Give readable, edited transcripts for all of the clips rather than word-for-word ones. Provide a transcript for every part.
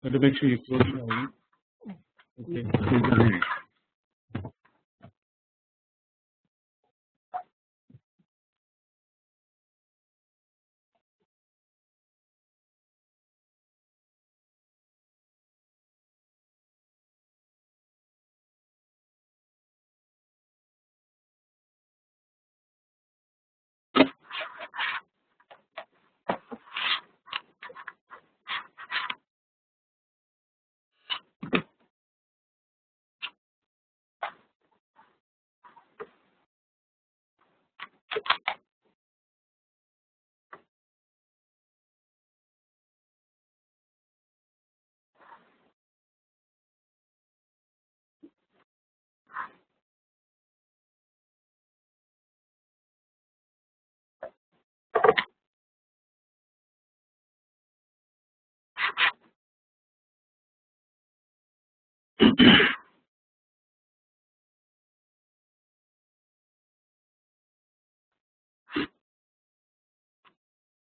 But to make sure you close your eyes. Okay.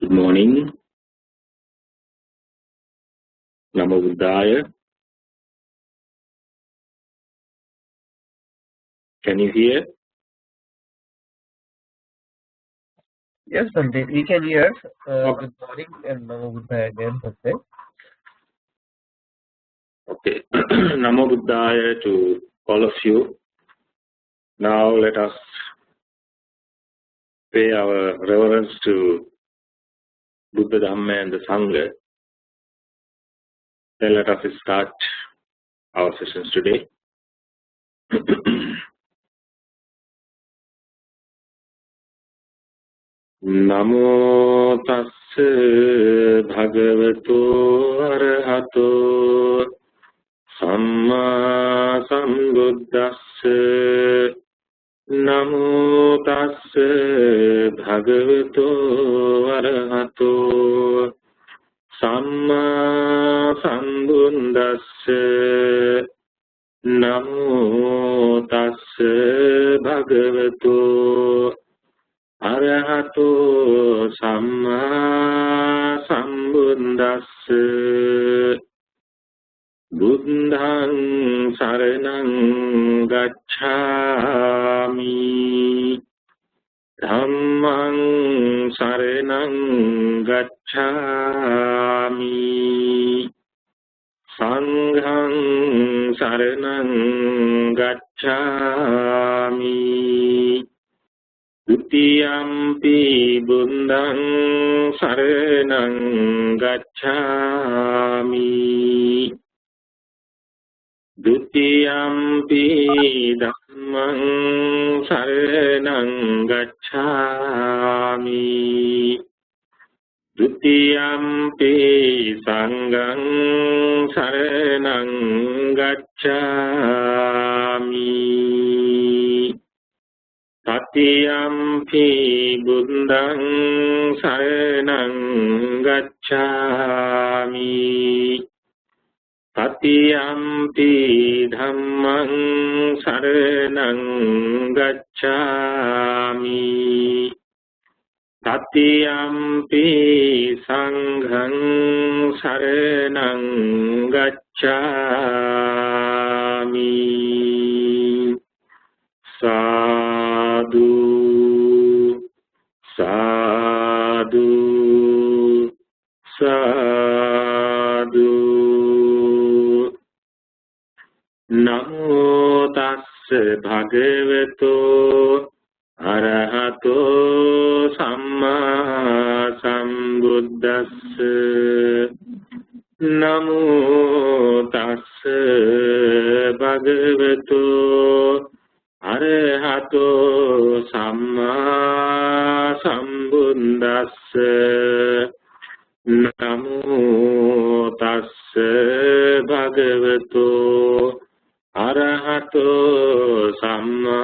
Good morning. Namo Buddhaya. Can you hear? Yes, Sanjay, we can hear. Good morning and Namo Buddhaya again, Sanjay. Okay. Namo Buddhaya to all of you. Now let us pay our reverence to Buddha, Dhamma and the Sangha. Then let us start our sessions today. Namo tassa bhagavato arahato samma sambuddhassa. Namo tassa bhagavato arahato samma sambuddhassa. Namo tassa bhagavato arahato samma sambuddhassa. Buddhaṃ saraṇaṃ gacchāmi. Dhammaṃ saraṇaṃ gacchāmi. Sanghaṃ saraṇaṃ gacchāmi. Dutiyampi buddhaṃ saraṇaṃ gacchāmi. Dutiyampi dhammaṃ saraṇaṃ gacchāmi. Dutiyampi sanghaṃ saraṇaṃ gacchāmi. Tatiyampi buddhaṃ saraṇaṃ gacchāmi. Tatiyampi dhammaṃ saraṇaṃ gacchāmi. Tatiyampi sanghaṃ saraṇaṃ gacchāmi. Sadhu, sadhu, sadhu. Namo tassa bhagavato arahato samma sambuddhassa. Namo tassa bhagavato arahato samma sambuddhassa. Namo tassa bhagavato arahato samma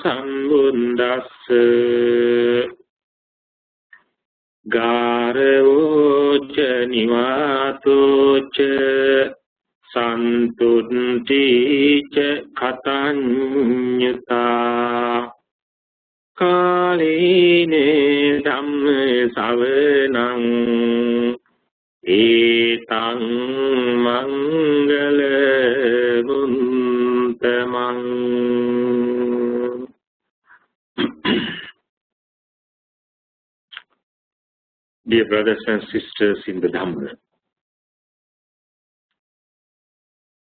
sambuddhassa. Gāravoca nivātoca santuttica kataññutā. Kāline dhamme savanaṃ Etang mangala buntamang. Dear brothers and sisters in the Dhamma,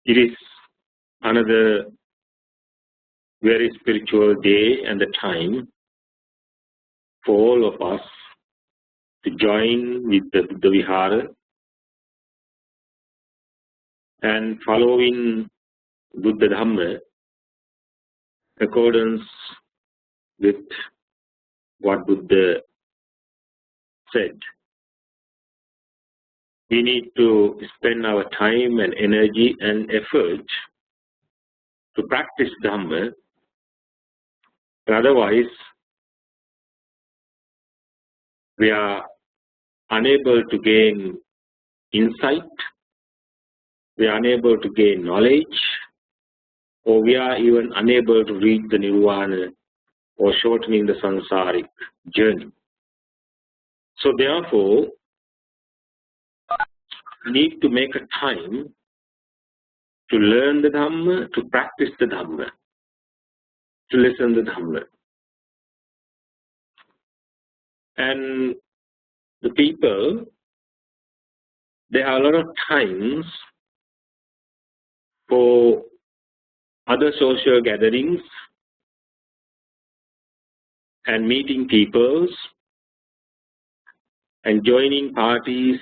it is another very spiritual day and the time for all of us to join with the Buddha Vihara and following Buddha Dhamma accordance with what Buddha said. We need to spend our time and energy and effort to practice Dhamma. Otherwise, we are unable to gain insight, we are unable to gain knowledge, or we are even unable to reach the Nirvana or shortening the samsaric journey. So therefore, we need to make a time to learn the Dhamma, to practice the Dhamma, to listen the Dhamma. And the people, they have a lot of times for other social gatherings and meeting peoples and joining parties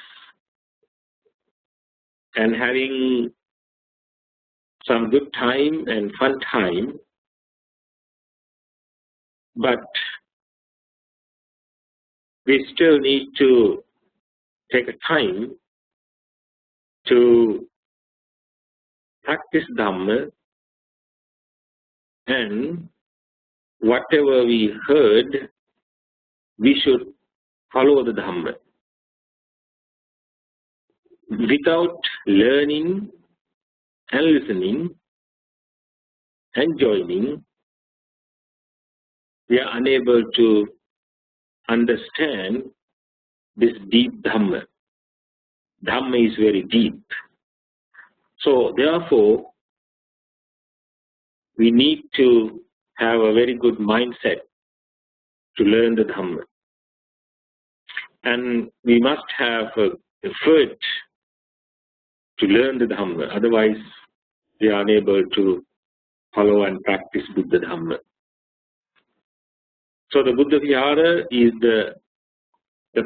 and having some good time and fun time, but we still need to take a time to practice Dhamma, and whatever we heard, we should follow the Dhamma. Without learning and listening and joining, we are unable to understand this deep Dhamma. Dhamma is very deep. So therefore, we need to have a very good mindset to learn the Dhamma. And we must have effort to learn the Dhamma. Otherwise, we are unable to follow and practice Buddha Dhamma. So the Buddha Vihara is the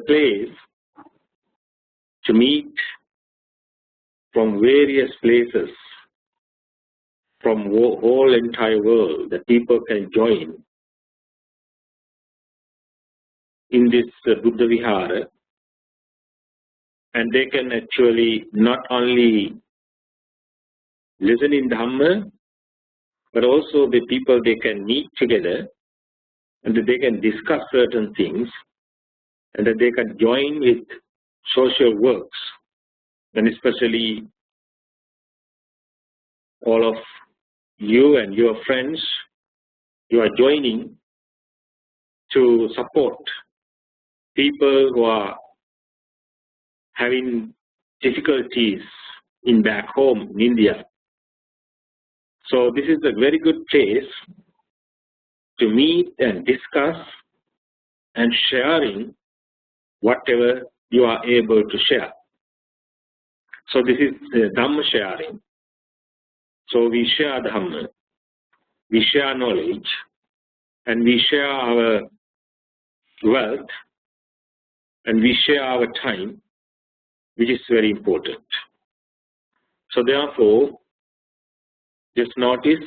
place to meet from various places, from whole entire world, that people can join in this Buddha Vihara, and they can actually not only listen in Dhamma, but also the people, they can meet together and that they can discuss certain things, and that they can join with social works, and especially all of you and your friends, you are joining to support people who are having difficulties in back home in India. So this is a very good place to meet and discuss and sharing whatever you are able to share. So this is Dhamma sharing. So we share Dhamma, we share knowledge, and we share our wealth, and we share our time, which is very important. So therefore, just notice,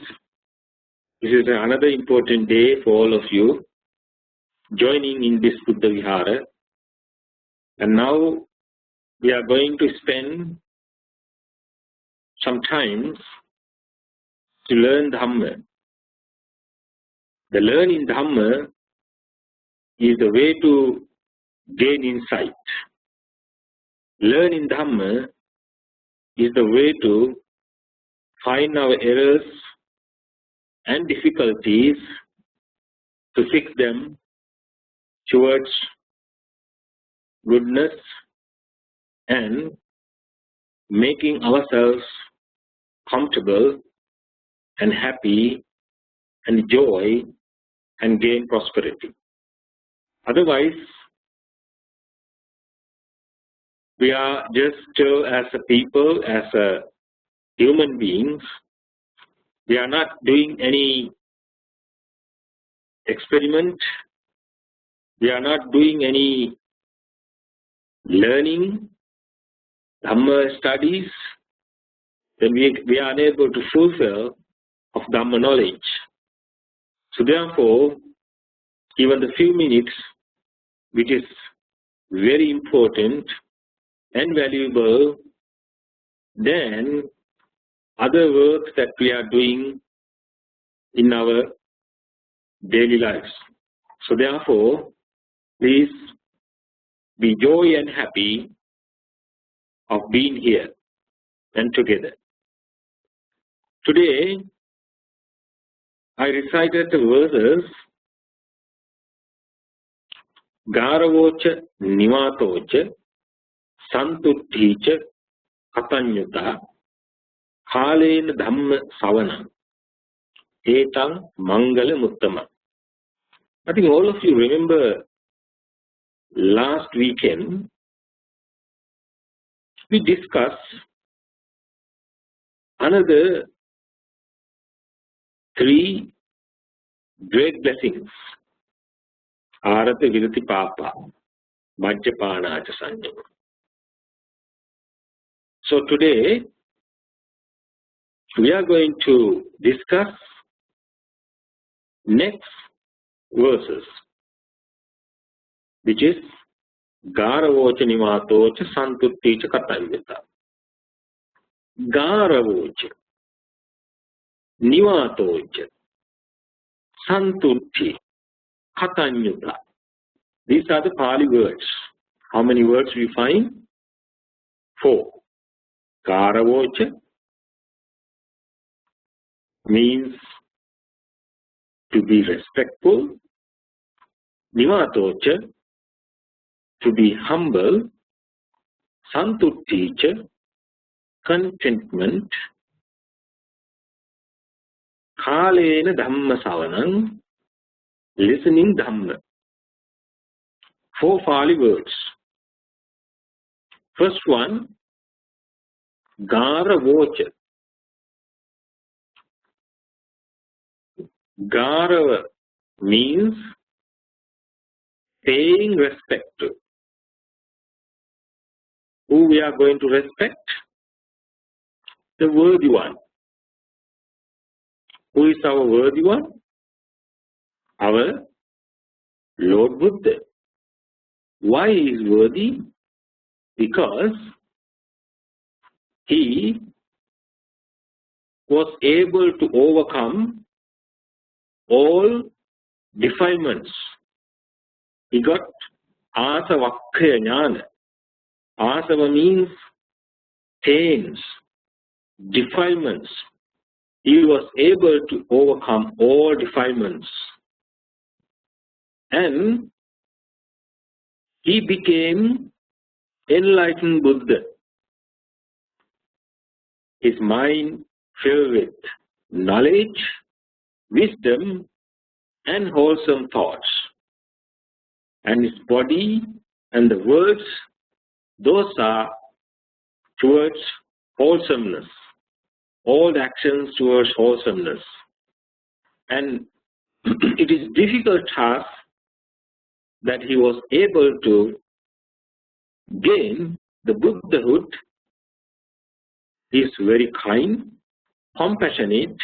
this is another important day for all of you, joining in this Buddha Vihara. And now we are going to spend some time to learn Dhamma. The learning Dhamma is the way to gain insight. Learning Dhamma is the way to find our errors and difficulties, to fix them towards goodness and making ourselves comfortable and happy and joy and gain prosperity. Otherwise, we are just as a people, as a human beings, we are not doing any experiment, we are not doing any learning, Dhamma studies, then we are unable to fulfill of Dhamma knowledge. So therefore, even the few minutes, which is very important and valuable than other works that we are doing in our daily lives. So therefore, please be joy and happy of being here and together. Today, I recited the verses Garavocha Nivatocha Santutticha Katanyuta Kalena Dhamma Savana Etang Mangala Muttama. I think all of you remember last weekend we discussed another 3 great blessings. Arata Virati Papa, Majjapana Sanyama. So today we are going to discuss next verses, which is Garavocha Nivatocha Santutticha Katanyuta. Garavocha Nivatocha Santutti Katanyuta. These are the Pali words. How many words we find? 4. Garavocha means to be respectful. Nivatocha, to be humble. Santutticha, contentment. Kalena Dhamma Savanam, listening Dhamma. 4 Pali words. First one, Garavocha. Garava means paying respect to. Who we are going to respect? The worthy one. Who is our worthy one? Our Lord Buddha. Why he is worthy? Because he was able to overcome all defilements. He got Asavakkaya Jnana. Asava means pains, defilements. He was able to overcome all defilements. And he became enlightened Buddha. His mind filled with knowledge, wisdom, and wholesome thoughts. And his body and the words, those are towards wholesomeness. All the actions towards wholesomeness. And it is difficult task that he was able to gain the Buddhahood. He is very kind, compassionate,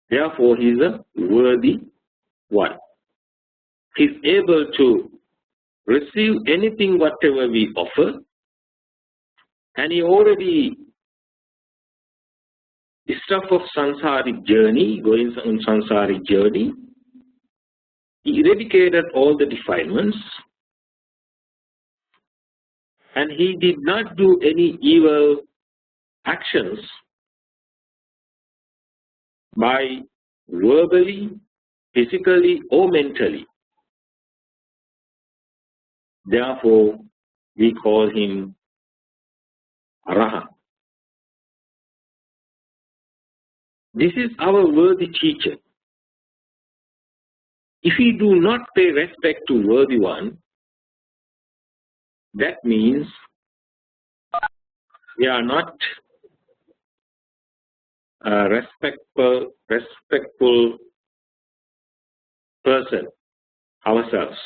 therefore he is a worthy one. He is able to receive anything whatever we offer, and he already stuff of samsaric journey, going on samsaric journey, he eradicated all the defilements, and he did not do any evil actions by verbally, physically, or mentally. Therefore, we call him Arahant. This is our worthy teacher. If we do not pay respect to worthy one, that means we are not a respectful person ourselves.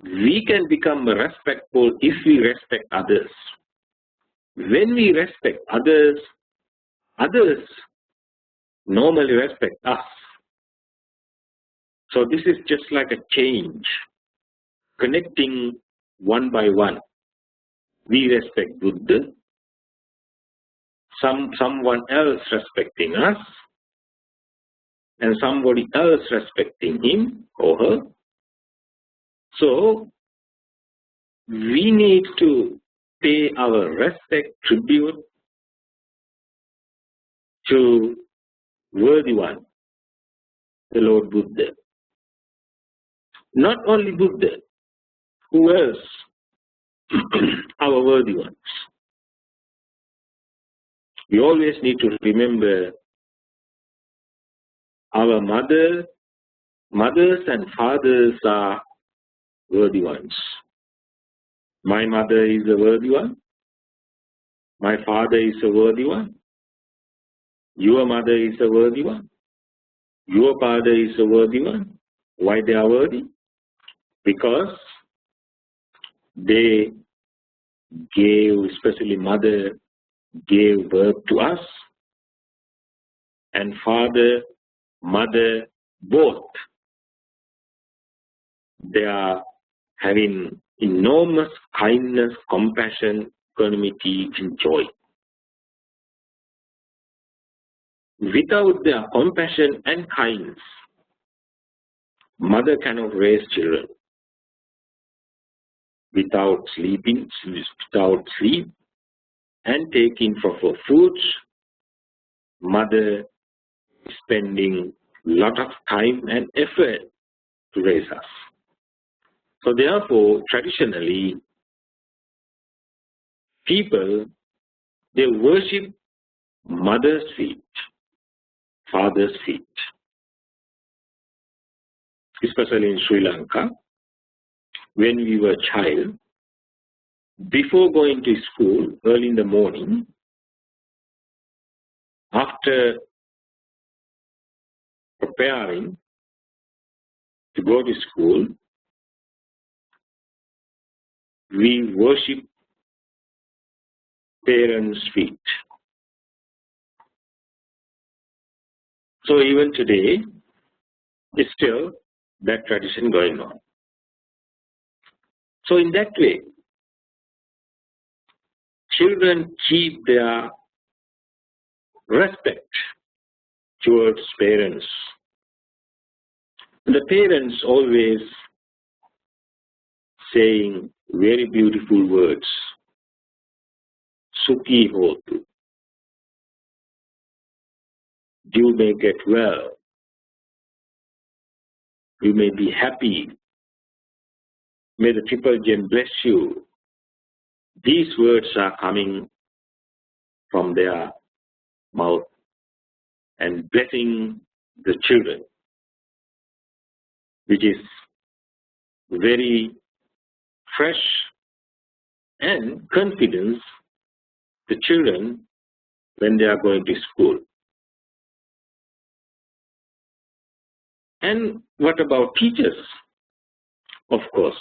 We can become respectful if we respect others. When we respect others, others normally respect us. So this is just like a change, connecting one by one. We respect Buddha, someone else respecting us, and somebody else respecting him or her. So we need to pay our respect, tribute to worthy one, the Lord Buddha. Not only Buddha, who else? Our worthy ones. We always need to remember our mothers and fathers are worthy ones. My mother is a worthy one. My father is a worthy one. Your mother is a worthy one. Your father is a worthy one. Why they are worthy? Because they gave, especially mother, gave birth to us, and father, mother, both, they are having enormous kindness, compassion, equanimity, and joy. Without their compassion and kindness, mother cannot raise children. Without sleep and taking proper foods, mother is spending a lot of time and effort to raise us. So therefore, traditionally, people, they worship mother's feet, father's feet. Especially in Sri Lanka, when we were a child, before going to school early in the morning, after preparing to go to school, we worship parents' feet. So even today, it's still that tradition going on. So in that way, children keep their respect towards parents. The parents always saying very beautiful words. Sukhi hotu. You may get well. You may be happy. May the Triple Gem bless you. These words are coming from their mouth and blessing the children, which is very fresh and confidence the children when they are going to school. And what about teachers? Of course,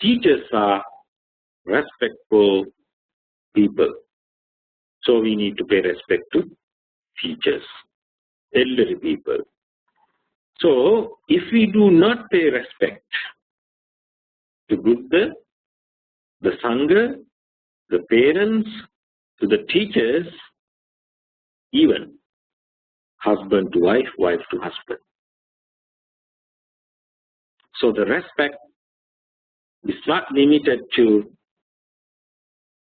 teachers are respectful people. So we need to pay respect to teachers, elderly people. So if we do not pay respect to Buddha, the Sangha, the parents, to the teachers, even husband to wife, wife to husband. So the respect is not limited to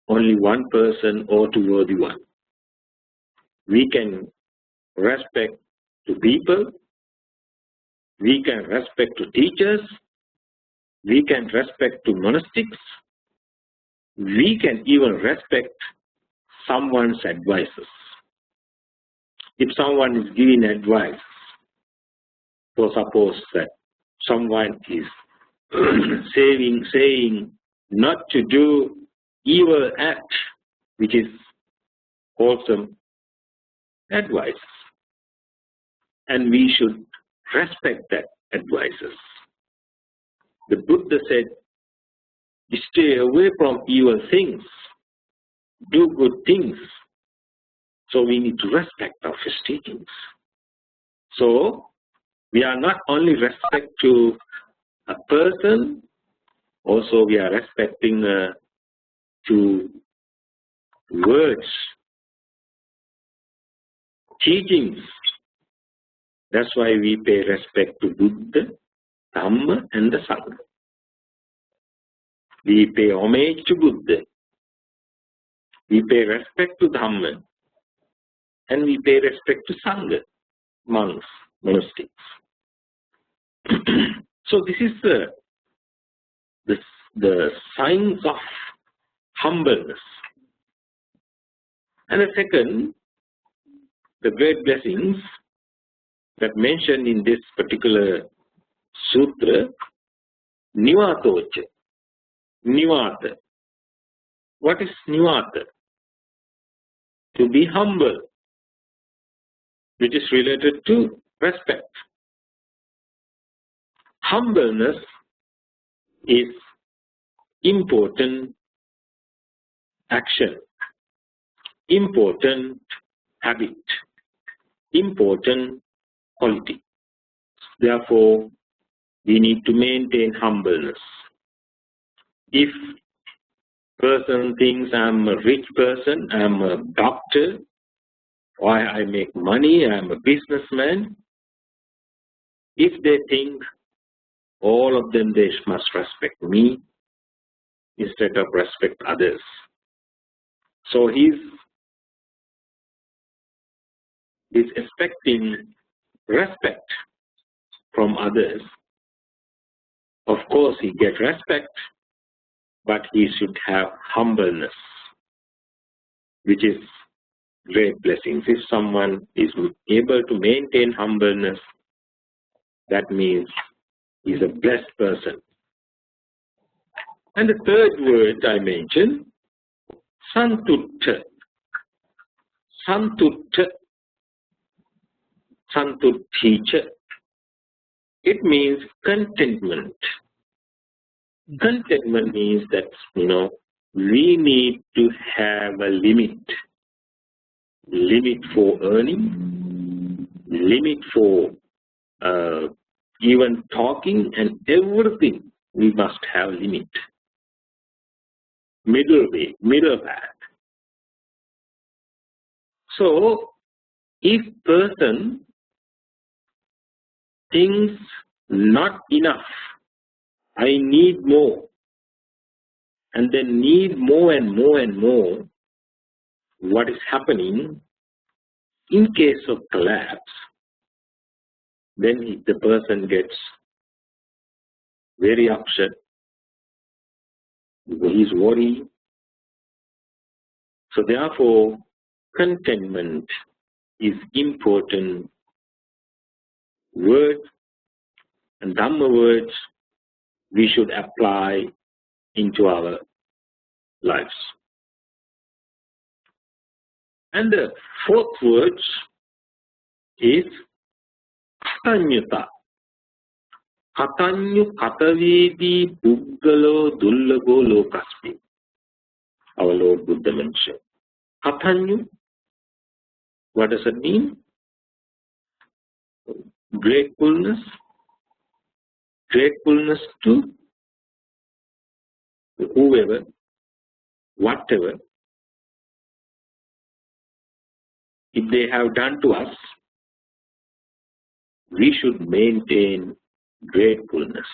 only one person or to worthy one. We can respect to people, we can respect to teachers, we can respect to monastics, we can even respect someone's advices. If someone is giving advice, so suppose that someone is saying not to do evil act, which is wholesome advice, and we should respect that advices. The Buddha said, stay away from evil things, do good things. So we need to respect our teachings. So we are not only respect to a person, also we are respecting to words, teachings. That's why we pay respect to Buddha, Dhamma and the Sangha. We pay homage to Buddha. We pay respect to Dhamma. And we pay respect to Sangha, monks, monastics. So this is the signs of humbleness. And the second, the great blessings that mentioned in this particular sutra, Nivatocha. Nivata. What is Nivata? To be humble, which is related to respect. Humbleness is important action, important habit, important quality. Therefore, we need to maintain humbleness. If person thinks I'm a rich person, I'm a doctor, or I make money, I'm a businessman, if they think all of them they must respect me instead of respect others. So he's expecting respect from others. Of course he gets respect, but he should have humbleness, which is great blessings. If someone is able to maintain humbleness, that means he's a blessed person. And the third word I mentioned, Santutta. Santutta. Santutticha. It means contentment. Contentment means that, we need to have a limit. Limit for earning, limit for even talking, and everything we must have limit. Middle way, middle path. So, if person thinks not enough, I need more, and then need more and more and more, what is happening in case of collapse, then the person gets very upset. He's worried. So therefore, contentment is important word, and Dhamma words we should apply into our lives. And the fourth word is Katanyuta. Katanyu katavedi buggalo dullabo lokasmi. Our Lord Buddha mentioned. Katanyu, what does it mean? Gratefulness. Gratefulness to whoever, whatever, if they have done to us, we should maintain gratefulness.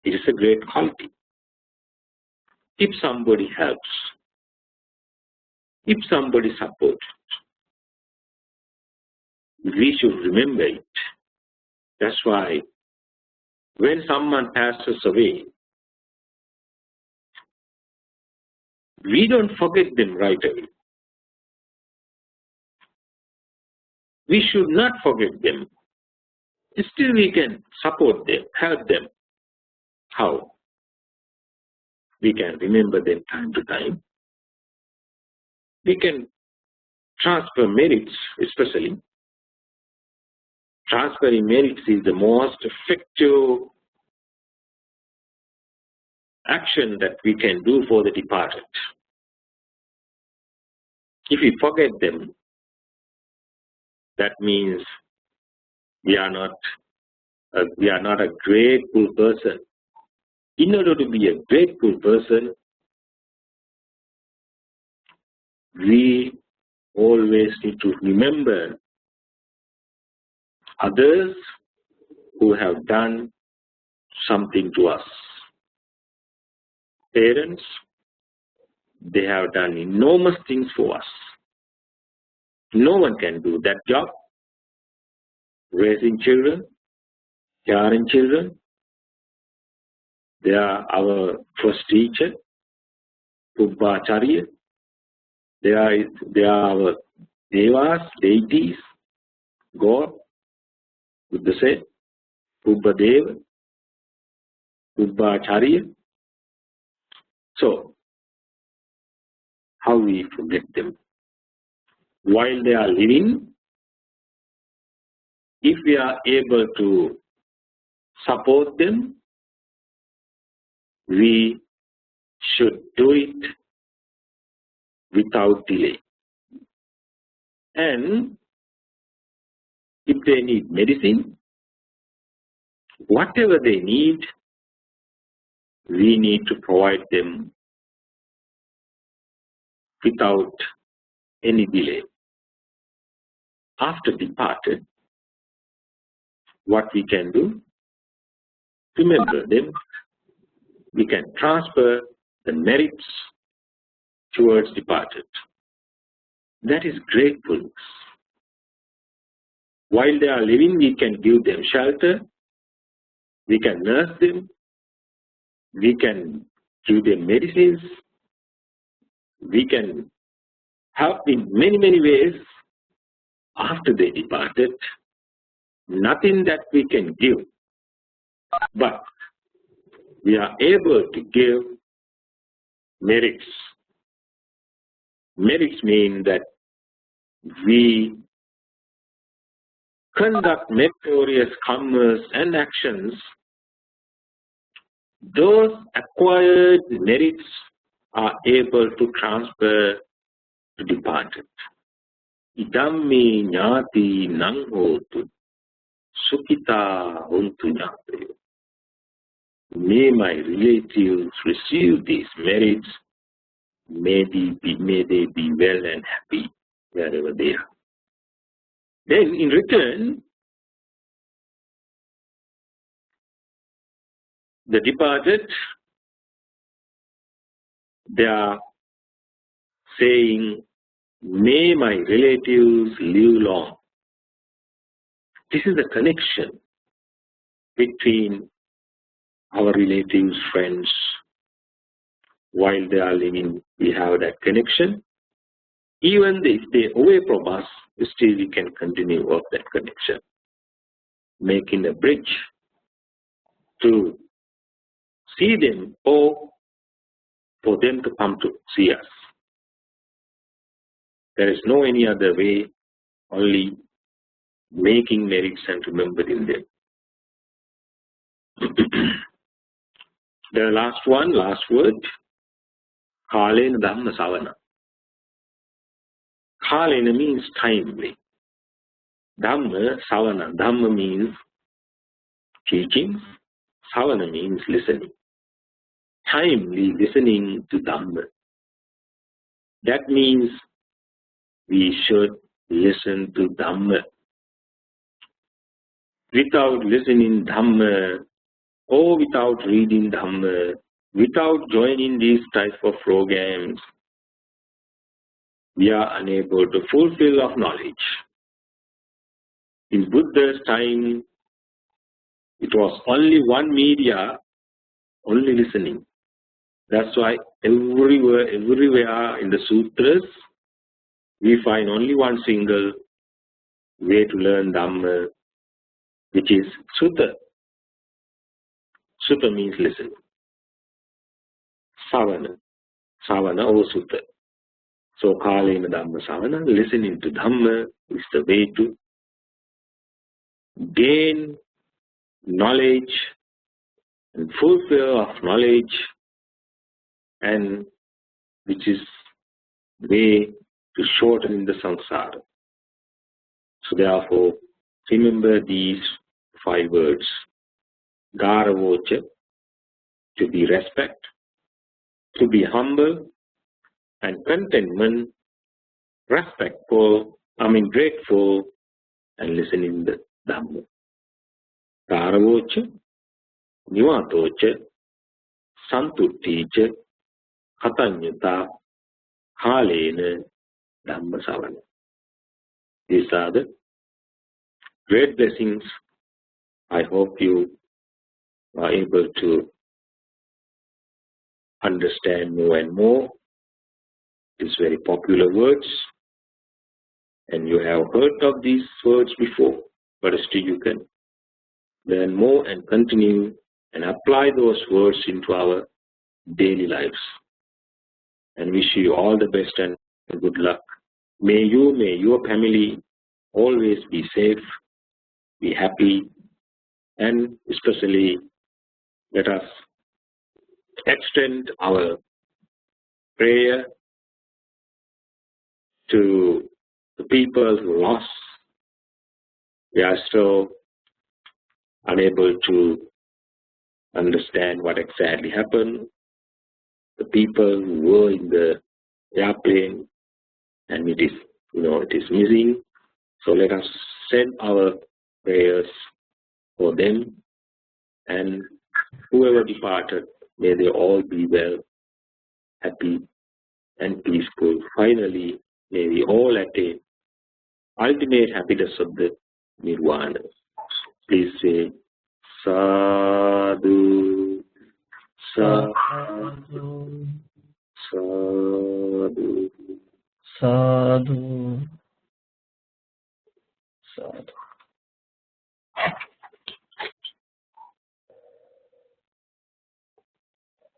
It is a great quality. If somebody helps, if somebody supports, we should remember it. That's why when someone passes away, we don't forget them right away. We should not forget them. Still we can support them, help them. How? We can remember them time to time. We can transfer merits, especially. Transferring merits is the most effective action that we can do for the departed. If we forget them, that means we are not a grateful person. In order to be a grateful person, we always need to remember others who have done something to us. Parents, they have done enormous things for us. No one can do that job. Raising children, caring children. They are our first teacher, Pubbacharya. They are our devas, deities, God. Buddha said, Pubbadeva, Pubbacharya. So, how we forget them? While they are living, if we are able to support them, we should do it without delay. And if they need medicine, whatever they need, we need to provide them without any delay. After departed, what we can do? Remember them. We can transfer the merits towards departed. That is gratefulness. While they are living, we can give them shelter. We can nurse them. We can give them medicines. We can help in many, many ways. After they departed, nothing that we can give, but we are able to give merits. Merits mean that we conduct meritorious karmas and actions. Those acquired merits are able to transfer to departed. Idammi ñāti nang hotu, sukhita hontu ñātayo. May my relatives receive these merits. May they be well and happy wherever they are. Then in return, the departed, they are saying, may my relatives live long. This is the connection between our relatives, friends. While they are living, we have that connection. Even if they are away from us, still we can continue of that connection, making a bridge to see them or for them to come to see us. There is no any other way, only making merits and remembering them. The last word, Kalena Dhamma Savana. Kalena means timely. Dhamma, Savana. Dhamma means teaching. Savana means listening. Timely listening to Dhamma. That means we should listen to Dhamma. Without listening Dhamma, or without reading Dhamma, without joining these types of programs, we are unable to fulfill our knowledge. In Buddha's time, it was only one media, only listening. That's why everywhere in the sutras, we find only one single way to learn Dhamma, which is Sutta. Sutta means listen. Savana or Sutta. So, Kalena Dhamma Savana, listening to Dhamma is the way to gain knowledge and fulfill of knowledge, and which is the way to shorten the samsara. So, therefore, remember these 5 words. Garavocha, to be respect, to be humble, and contentment, grateful, and listening the Dhamma. Garavocha, Nivatocha, Santutticha, Katanyata, Halena, Dhamma Savana. These are the great blessings. I hope you are able to understand more and more these very popular words, and you have heard of these words before, but still you can learn more and continue and apply those words into our daily lives. And wish you all the best and good luck. May you, may your family always be safe, be happy, and especially let us extend our prayer to the people who lost. We are still unable to understand what exactly happened. The people who were in the airplane, and it is missing. So let us send our prayers for them, and whoever departed, may they all be well, happy, and peaceful. Finally, may we all attain ultimate happiness of the Nirvana. Please say Sadhu, Sadhu, Sadhu, Sadhu, Sadhu.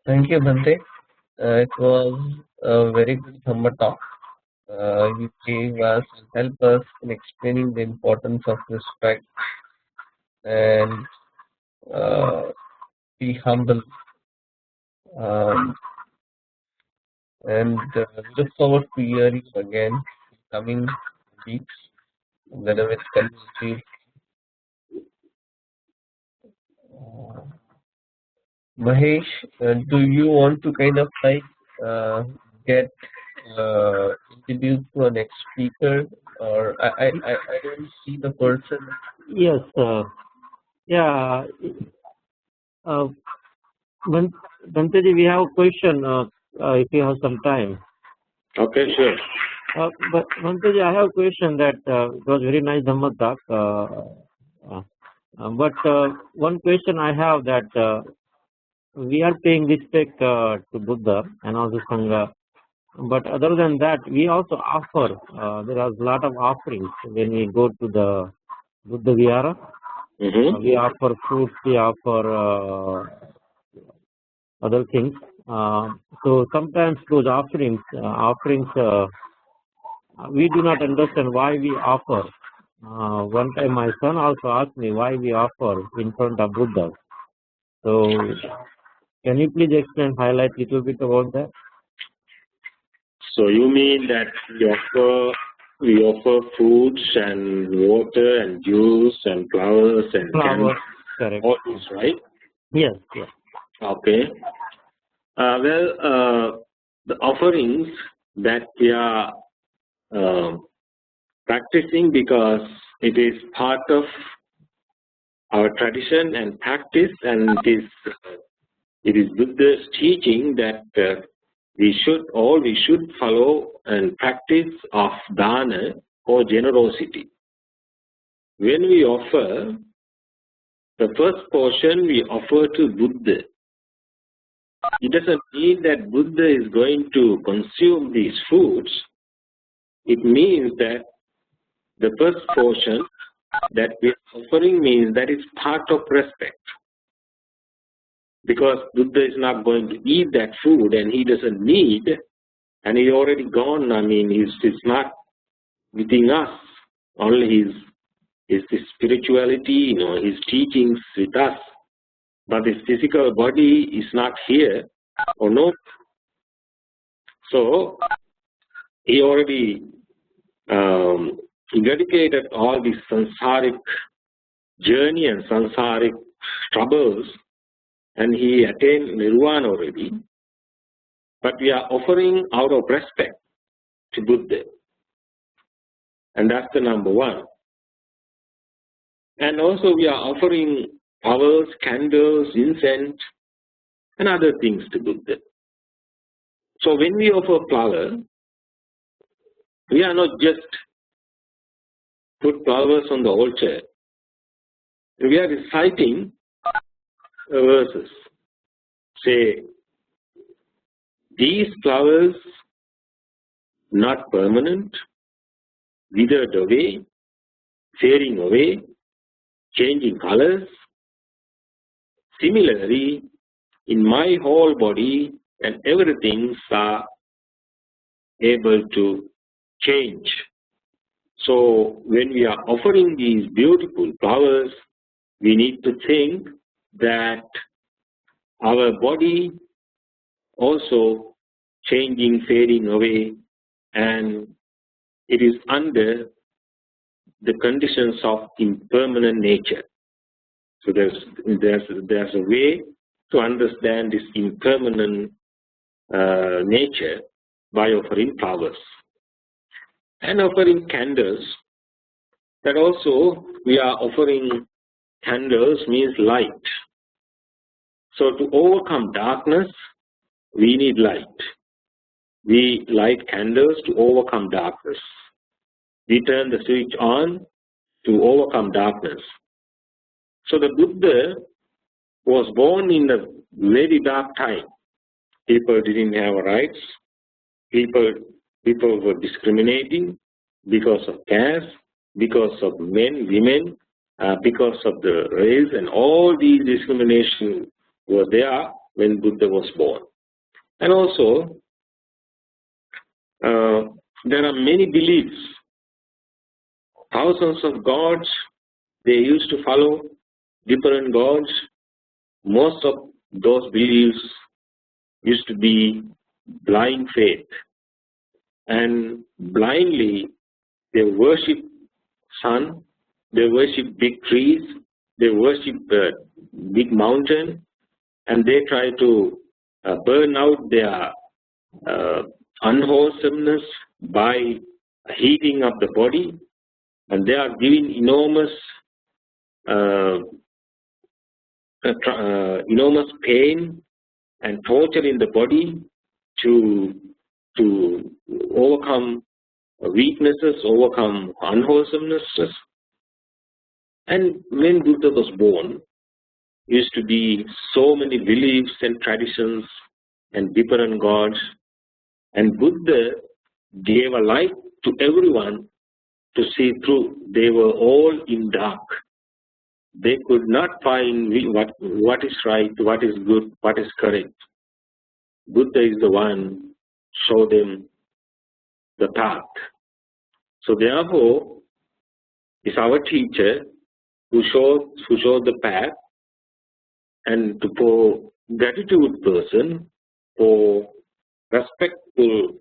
Thank you, Bhante. It was a very good Dhamma talk. You gave us and helped us in explaining the importance of respect and be humble. And look forward to hearing you again in coming weeks whenever it's convenient. Mahesh, do you want to kind of get introduced to our next speaker, or I don't see the person. Yes. Yeah. Bhanteji, we have a question. If you have some time. Okay, sure. But Bhanteji, I have a question that it was very nice Dhamma talk. But one question I have that we are paying respect to Buddha and also Sangha. But other than that, we also offer. There are a lot of offerings when we go to the Buddha Vihara. We offer fruits. We offer other things. So sometimes those offerings, we do not understand why we offer. One time my son also asked me why we offer in front of Buddha. So can you please explain, highlight a little bit about that? So you mean that we offer fruits and water and juice and flowers and candles, correct. All this, right? Yes, yes. Okay. The offerings that we are practicing, because it is part of our tradition and practice, and it is Buddha's teaching that we should follow and practice of dana or generosity. When we offer, the first portion we offer to Buddha. it doesn't mean that Buddha is going to consume these foods. It means that the first portion that we are offering means that it's part of respect. Because Buddha is not going to eat that food and he doesn't need, and he's already gone. I mean, he's not within us. Only his spirituality, his teachings with us. But his physical body is not here or no. So he already dedicated all this samsaric journey and samsaric troubles, and he attained nirvana already. But we are offering out of respect to Buddha. And that's the number one. And also we are offering flowers, candles, incense, and other things to Buddha. So when we offer flower, we are not just put flowers on the altar. We are reciting verses. Say, these flowers not permanent, withered away, fading away, changing colors. Similarly, in my whole body and everything are able to change. So when we are offering these beautiful flowers, we need to think that our body also changing, fading away, and it is under the conditions of impermanent nature. So there's a way to understand this impermanent nature by offering flowers and offering candles. That also we are offering candles means light. So to overcome darkness, we need light. We light candles to overcome darkness. We turn the switch on to overcome darkness. So the Buddha was born in a very dark time. People didn't have rights. People were discriminating because of caste, because of men, women, because of the race, and all these discriminations were there when Buddha was born. And also, there are many beliefs. Thousands of gods, they used to follow different gods. Most of those beliefs used to be blind faith. And blindly, they worship sun, they worship big trees, they worship big mountain, and they try to burn out their unwholesomeness by heating up the body, and they are giving enormous pain and torture in the body to overcome weaknesses, overcome unwholesomeness. And when Buddha was born, used to be so many beliefs and traditions and different gods, and Buddha gave a light to everyone to see through. They were all in dark. They could not find what is right, what is good, what is correct. Buddha is the one show them the path. So therefore, is our teacher who showed the path, and for gratitude person, for respectful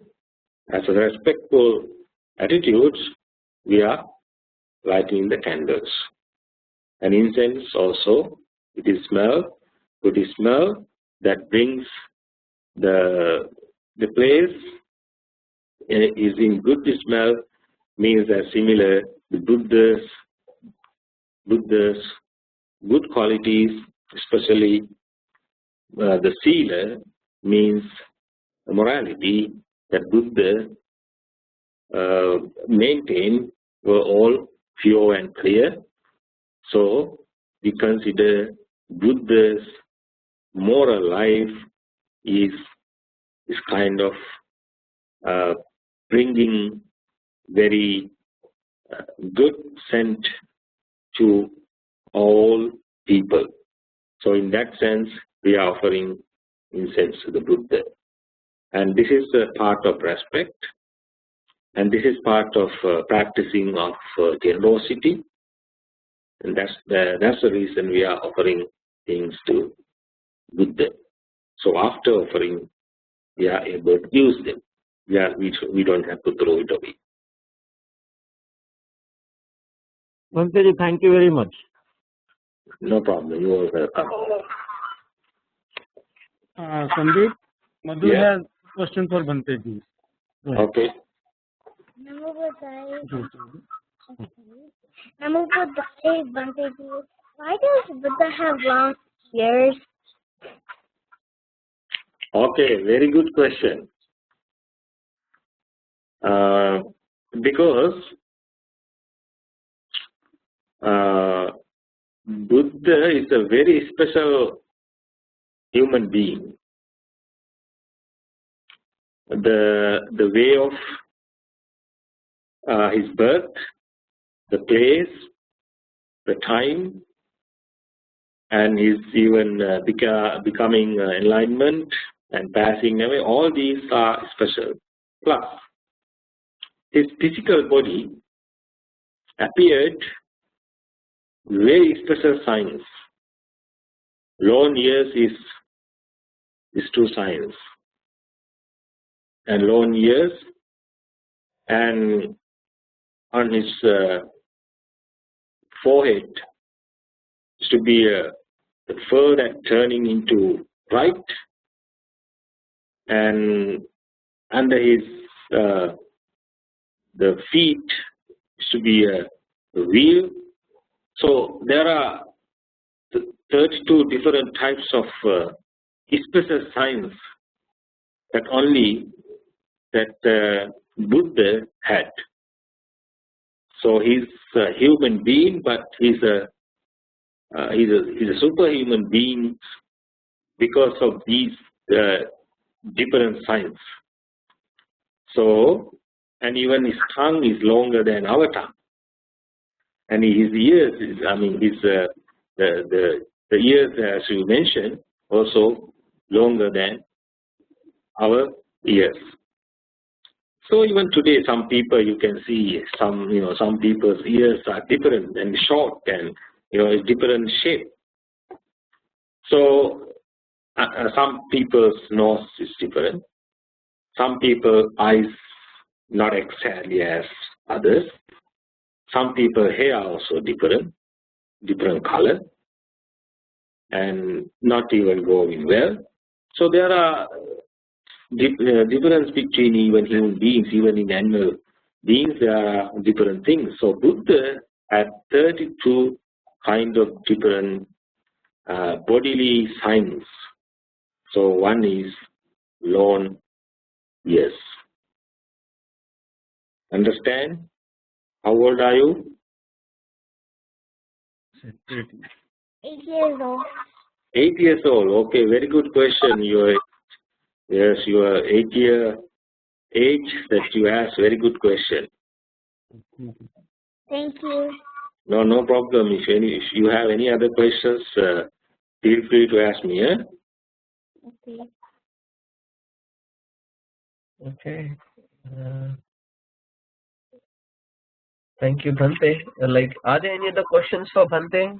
attitudes, we are lighting the candles. And incense also, it is smell, good smell that brings the place is in good smell, means that similar to Buddha's good qualities, especially the sila means morality that Buddha maintained were all pure and clear. So we consider Buddha's moral life is kind of bringing very good scent to all people. So in that sense, we are offering incense to the Buddha. And this is a part of respect, and this is part of practicing of generosity, and that's the reason we are offering things to Buddha. So after offering, we are able to use them. We don't have to throw it away. Bhanteji, thank you very much. No problem. You are welcome. Sandeep, Madhu has question for Bhanteji. Okay. Namo Buddhaya, Bhanteji. Why does Buddha have long ears? Okay, very good question. Because Buddha is a very special human being. The way of his birth, the place, the time, and his even becoming enlightenment and passing away, all these are special. Plus, his physical body appeared very special signs. Long years is two signs. And long years, and on his forehead is to be the fur that turning into bright, and under his the feet is to be a wheel. So there are 32 different types of special signs that only that Buddha had. So he's a human being, but he's a superhuman being because of these different signs. So, and even his tongue is longer than our tongue, and his ears is, the ears, as you mentioned, also longer than our ears. So even today, some people you can see some people's ears are different and short, and it's different shape. So some people's nose is different. Some people's eyes not exactly as others. Some people's hair also different color, and not even growing well. So there are difference between even human beings, even in animal beings, there are different things. So Buddha had 32 kind of different bodily signs. So one is long years. Understand? How old are you? 8 years old. 8 years old. Okay, very good question. Your 8-year age that you asked. Very good question. Thank you. No problem. If you have any other questions, feel free to ask me. Okay. Okay. Thank you, Bhante. Are there any other questions for Bhante?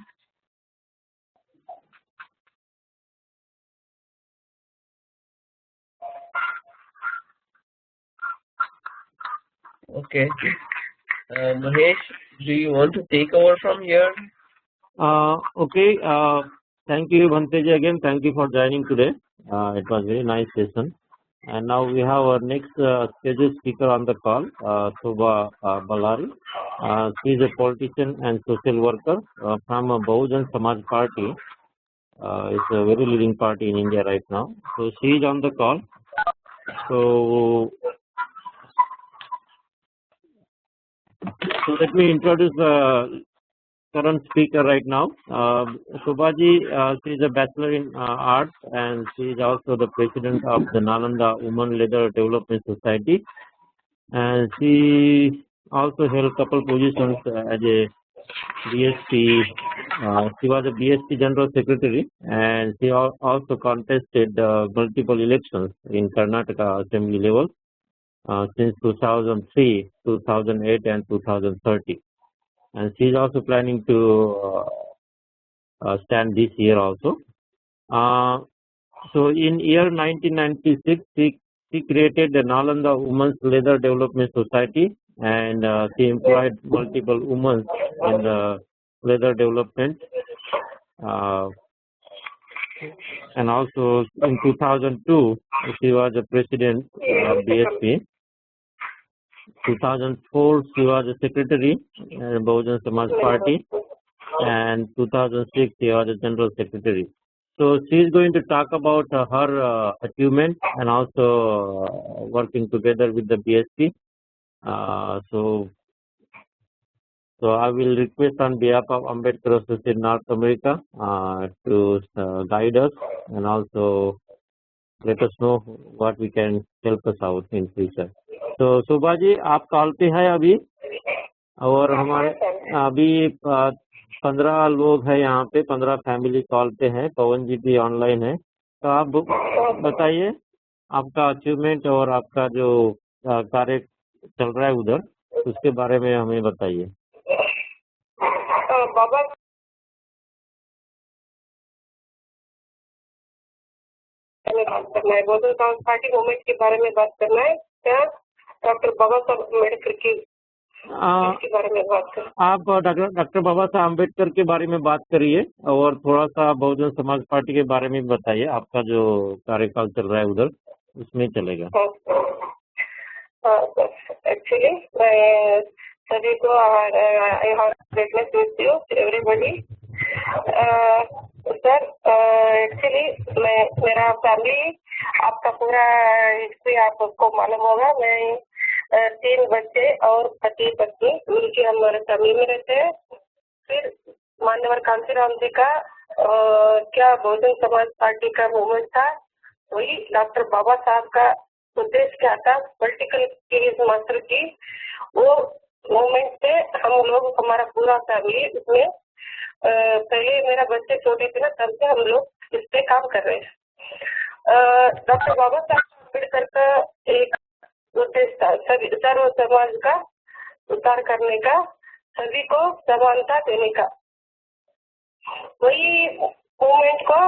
Okay. Mahesh, do you want to take over from here? Okay. Thank you, Bhanteji, again. Thank you for joining today. It was very nice session. And now we have our next scheduled speaker on the call, Shobha Ballari. She is a politician and social worker from Bahujan Samaj Party. It's a very leading party in India right now. So she is on the call. So let me introduce current speaker right now. Shobhaji, she is a Bachelor in Arts, and she is also the president of the Nalanda Women Leather Development Society. And she also held a couple positions as a BSP. She was a BSP General Secretary, and she also contested multiple elections in Karnataka Assembly level since 2003, 2008, and 2030. And she is also planning to stand this year also. So in year 1996, she created the Nalanda Women's Leather Development Society, and she employed multiple women in the leather development. And also in 2002, she was the president of BSP. 2004, she was a secretary of Bahujan Samaj Party, and 2006, she was a general secretary. So she is going to talk about her achievement and also working together with the BSP. So I will request on behalf of Ambedkar Association North America to guide us and also let us know what we can help us out in future. तो शोभा जी आप call पे है अभी, और हमारे अभी 15 लोग हैं यहाँ पे, 15 फैमिली कॉल पे है, पवन जी भी ऑनलाइन है। तो आप बताइए आपका अचीवमेंट और आपका जो कार्य चल रहा है उधर, उसके बारे में हमें बताइए। बाबा बात करना है, बहुजन समाज पार्टी मूवमेंट के बारे में बात करना है क्या? डॉक्टर बाबा साहब अम्बेडकर के बारे में बात कर। आप डॉक्टर बाबा साहब अम्बेडकर के बारे में बात करिए और थोड़ा सा बहुजन समाज पार्टी के बारे में बताइए, आपका जो कार्यकाल चल रहा है उधर उसमें चलेगा। एक्चुअली मैं सभी को एवरीबॉडी सर, एक्चुअली मेरा फैमिली, आपका पूरा हिस्ट्री आपको मालूम होगा। मैं 3 बच्चे और पति पत्नी उनकी हमारे फैमिली में रहते हैं। फिर मान्यवर कांसीराम जी का क्या बहुजन समाज पार्टी का मूवमेंट था, वही डॉक्टर बाबा साहब का उद्देश्य क्या था, पॉलिटिकल एक्टिविज्म मास्टर की, वो मूवमेंट से हम लोग, हमारा पूरा फैमिली उसमें पहले मेरा बच्चे छोटे थे ना, तब से हम लोग इस पे काम कर रहे हैं। डॉक्टर बाबा साहब अम्बेडकर का एक उद्देश्य था सर्व समाज का उद्धार करने का, सभी को समानता देने का। वही मूवमेंट को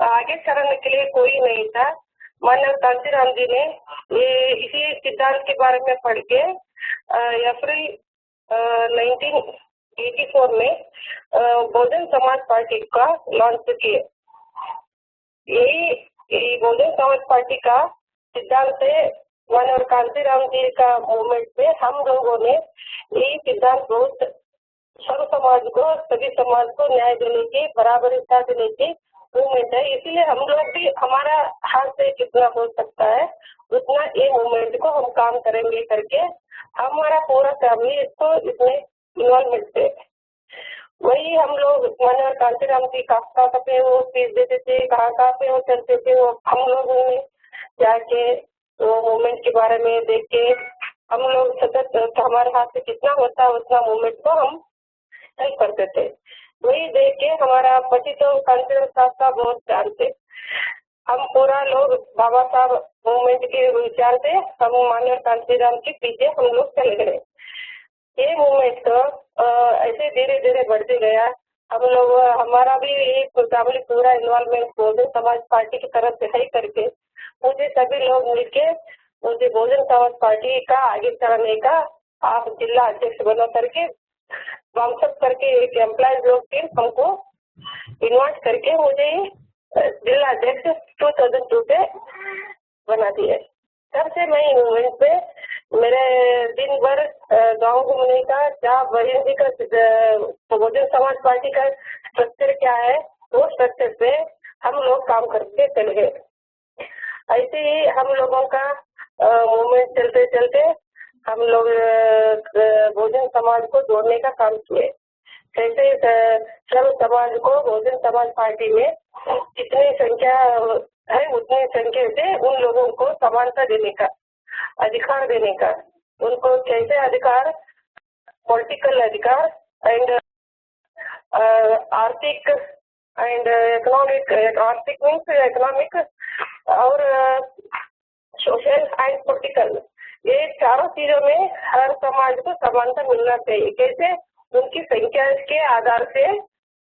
आगे चलाने के लिए कोई नहीं था। मानव कांसीराम जी ने ये इसी सिद्धांत के बारे में पढ़ के अप्रैल 1984 में बहुजन समाज पार्टी का लॉन्च किए। यही बहुजन समाज पार्टी का सिद्धांत है। मानव कांसीराम जी का मूवमेंट पे हम लोगों ने यही सिद्धांत बहुत सर्व समाज को, सभी समाज को न्याय देने की, बराबरीता देने की मूवमेंट है। इसीलिए हम लोग भी हमारा हाथ से कितना हो सकता है उतना ये मूवमेंट को हम काम करेंगे करके हमारा पूरा फैमिली इसको इसमें इन्वॉल्वमेंट है। वही हम लोग मानव कांसीराम जी कहाँ पे वो स्पीच देते थे, कहाँ पे वो चलते थे, वो हम लोगों ने जाके वो मूवमेंट के बारे में देख के हम लोग सतत हमारे हाथ से कितना होता है उतना मूवमेंट को हम हेल्प करते थे। वही देख के हमारा पति तो कांसीराम साहब का बहुत ध्यान थे, हम पूरा लोग बाबा साहब मूवमेंट के विचार से हम मानव कांसीराम के पीछे हम लोग चले गए। ये मूवमेंट तो ऐसे धीरे धीरे बढ़ते गया। हम लोग हमारा भी फैमिली पूरा इन्वॉल्वमेंट बहुजन समाज पार्टी की तरफ से है करके मुझे सभी लोग मिलके मुझे बहुजन समाज पार्टी का आगे चलाने का आप जिला अध्यक्ष बना करके हम सब करके एक एम्प्लॉयज लोग थे, हमको इन्वाइट करके मुझे जिला अध्यक्ष 2002 से बना दिए। तब से मैं मूवमेंट पे मेरे दिन भर गाँव घूमने का, जहाँ बहन जी का बहुजन समाज पार्टी का स्ट्रक्चर क्या है वो स्ट्रक्चर पे हम लोग काम करके चले गए। ऐसे ही हम लोगों का मूवमेंट चलते चलते हम लोग बहुजन समाज को जोड़ने का काम किए। कैसे श्रम समाज को बहुजन समाज पार्टी में जितनी संख्या है उतनी संख्या से उन लोगों को समानता देने का, अधिकार देने का, उनको कैसे अधिकार, पॉलिटिकल अधिकार एंड आर्थिक एंड इकोनॉमिक, आर्थिक मीन्स इकोनॉमिक और सोशल एंड पॉलिटिकल, ये चारों चीजों में हर समाज को समानता मिलना चाहिए। कैसे? उनकी संख्या के आधार से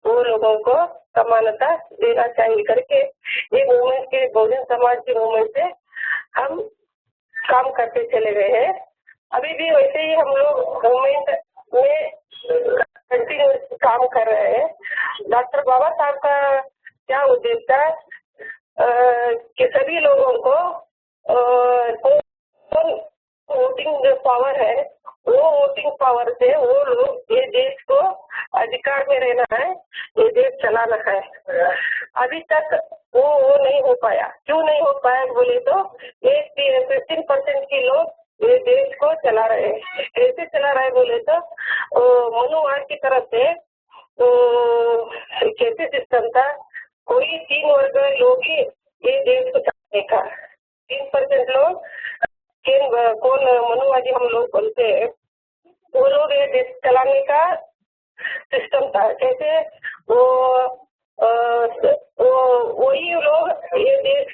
वो लोगों को समानता देना चाहिए करके ये मूवमेंट के, बहुजन समाज के मूवमेंट से हम काम करते चले गए हैं। अभी भी वैसे ही हम लोग मूवमेंट में कंटिन्यूस काम कर रहे हैं। डॉक्टर बाबा साहब का क्या उद्देश्य था कि सभी लोगों को वोटिंग जो पावर है वो वोटिंग पावर से वो लोग ये देश को अधिकार में रहना है, ये देश चलाना है। अभी तक वो नहीं हो पाया। क्यों नहीं हो पाया बोले तो 15% के लोग ये देश को चला रहे हैं। कैसे चला रहे बोले तो मनुवाद की तरफ से कैसे सिस्टम था, कोई 3 वर्ग लोग ही ये देश को चलाने का, 3% लोग कौन मनुवादी हम लोग बोलते हैं, वो लोग ये देश चलाने का सिस्टम था। कैसे? वही लोग ये देश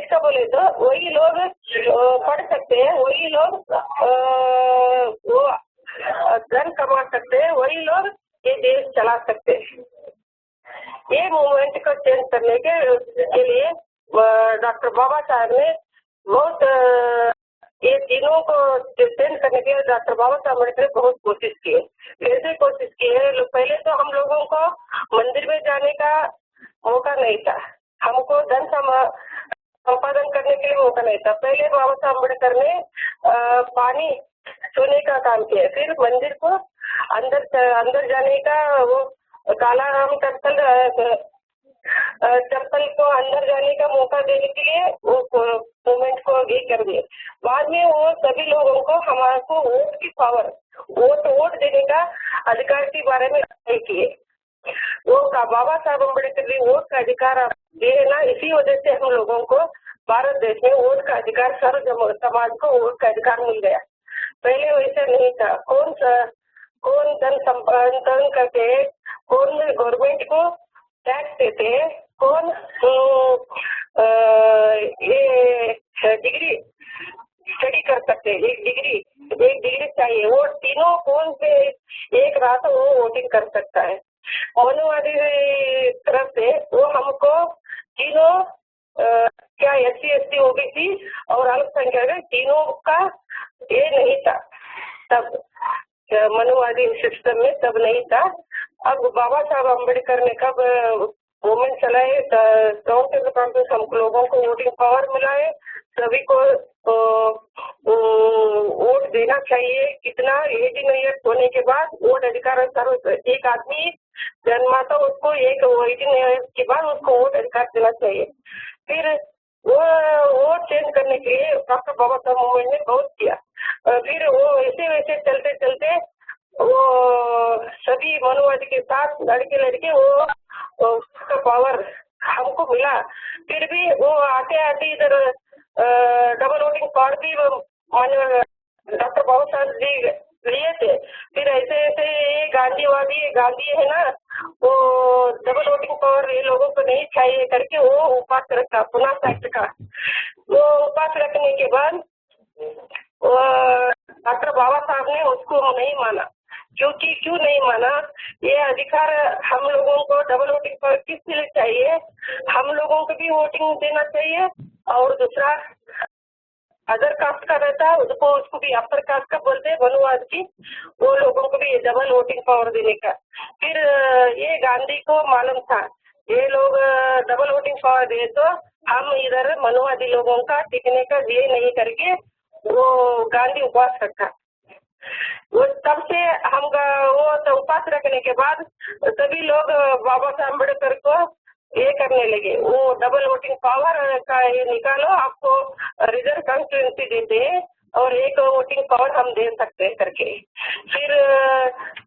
का बोले तो वही लोग पढ़ सकते हैं, वही लोग वो धन कमा सकते हैं, वही लोग ये देश चला सकते हैं। ये मूवमेंट को चेंज करने के लिए डॉक्टर बाबा साहब ने बहुत ये तीनों को चेंज करने के लिए डॉक्टर बाबा साहब अम्बेडकर बहुत कोशिश किए। कैसे कोशिश किए? पहले तो हम लोगों को मंदिर में जाने का मौका नहीं था, हमको धन संपादन करने के लिए मौका नहीं था। पहले बाबा साहब अम्बेडकर ने पानी छूने का काम किया, फिर मंदिर को अंदर जाने का वो कालाराम चप्पल को अंदर जाने का मौका देने के लिए वो मूवमेंट को ये कर दिए। बाद में वो सभी लोगों को हमारे को वोट की पावर, वोट देने का अधिकार के बारे में तय किए। वो बाबा साहब अम्बेडकर ने वोट का अधिकार दिए ना, इसी वजह से हम लोगों को भारत देश में वोट का अधिकार, सर्व समाज को वोट का अधिकार मिल गया। पहले वैसा नहीं था। कौन धन संपादन करके, कौन गवर्नमेंट को टैक्स देते, कौन ये डिग्री स्टडी कर सकते, एक डिग्री चाहिए, वो तीनों कौन से एक रात वो वोटिंग कर सकता है। मनुवादी तरफ से वो हमको तीनों क्या SC ST OBC और अल्पसंख्यक तीनों का ये नहीं था तब, मनुवादी सिस्टम में तब नहीं था। अब बाबा साहब अम्बेडकर ने कब मूवमेंट चलाए, हम लोगों को वोटिंग पावर मिला है, सभी को वोट देना चाहिए। कितना 18 ईयर्स होने के बाद वोट अधिकार, एक आदमी जन्मा तो उसको 18 ईयर्स के बाद उसको वोट अधिकार देना चाहिए। फिर वो वोट चेंज करने के लिए डॉक्टर बाबा साहब मूवमेंट ने बहुत किया। फिर वो वैसे चलते चलते वो सभी मनुवादी के साथ लड़के वो पावर हमको मिला। फिर भी वो आते इधर डबल वोटिंग पावर भी डॉक्टर बाबा साहब जी लिए थे। फिर ऐसे ये गांधी है ना, वो डबल वोटिंग पावर ये लोगों को नहीं चाहिए करके वो उपास रखा, पुनः एक्ट का। वो उपास रखने के बाद डॉक्टर बाबा साहब ने उसको नहीं माना। क्यों नहीं माना? ये अधिकार हम लोगों को डबल वोटिंग पावर किस लिए चाहिए? हम लोगों को भी वोटिंग देना चाहिए, और दूसरा अदर कास्ट का रहता है उसको भी अपर कास्ट का बोलते हैं, मनुवाद की, वो लोगों को भी डबल वोटिंग पावर देने का। फिर ये गांधी को मालूम था ये लोग डबल वोटिंग पावर दे तो हम इधर मनुवादी लोगों का टिकने का ये नहीं करके वो गांधी उपवास रखा। वो तब से हम वो तो उपवास रखने के बाद सभी लोग बाबा साहब अम्बेडकर को ये करने लगे, वो डबल वोटिंग पावर का ये निकालो, आपको रिजर्व कॉन्स्टिट्यूंसी देते हैं, और एक वोटिंग पावर हम दे सकते हैं करके। फिर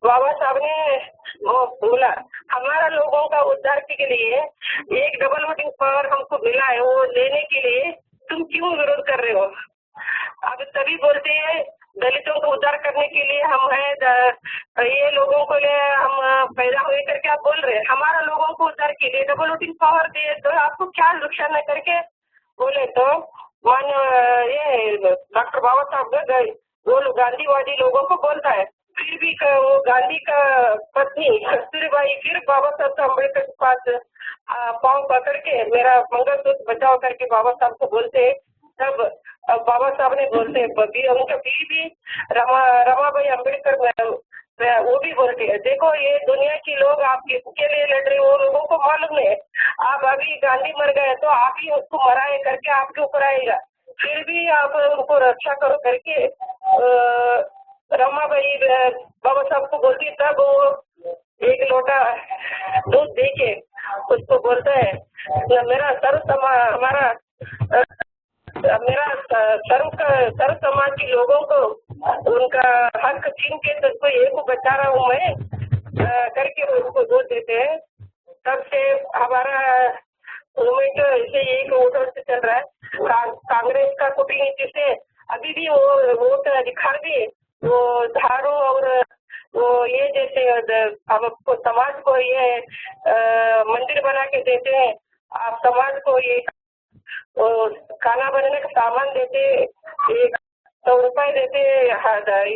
बाबा साहब ने वो बोला हमारा लोगों का उद्धार के लिए एक डबल वोटिंग पावर हमको मिला है, वो लेने के लिए तुम क्यों विरोध कर रहे हो? अब तभी बोलते हैं दलितों को उद्धार करने के लिए हम हैं, ये लोगों को लिए हम पैदा हुए करके आप बोल रहे हैं। हमारा लोगों को उद्धार के लिए डबल वोटिंग पावर दे तो आपको क्या नुकसान है करके बोले तो मान ये डॉक्टर बाबा साहब वो गांधीवादी लोगों को बोलता है। फिर भी वो गांधी का पत्नी कस्तूरबाई फिर बाबा साहब अम्बेडकर के पास पाँव पकड़ के मेरा मंगलसूत्र बचाओ करके बाबा साहब को बोलते। तब बाबा साहब ने बोलते उनका भी रमाबाई अम्बेडकर वो भी बोलते हैं देखो ये दुनिया की लोग आपके के लिए लड़ रहे, वो लोगों को मालूम है आप अभी गांधी मर गए तो आप ही उसको मराए करके आपके ऊपर आएगा, फिर भी आप उनको रक्षा करो करके रमाबाई बाबा साहब को बोलती। तब वो एक लोटा दूध दे के उसको बोलता है मेरा मेरा सर्व समाज के लोगों को उनका हक छीन के तो एक को बचा रहा हूँ मैं करके उनको दूध देते हैं। तब से हमारा मूवमेंट ऐसे एक वोटर से चल रहा है। कांग्रेस का कूटनीति से अभी भी वो वोट दिखा दे, वो धारों और वो ये जैसे अब समाज को ये मंदिर बना के देते हैं, आप समाज को ये खाना बनाने का सामान देते, 100 रुपए देते,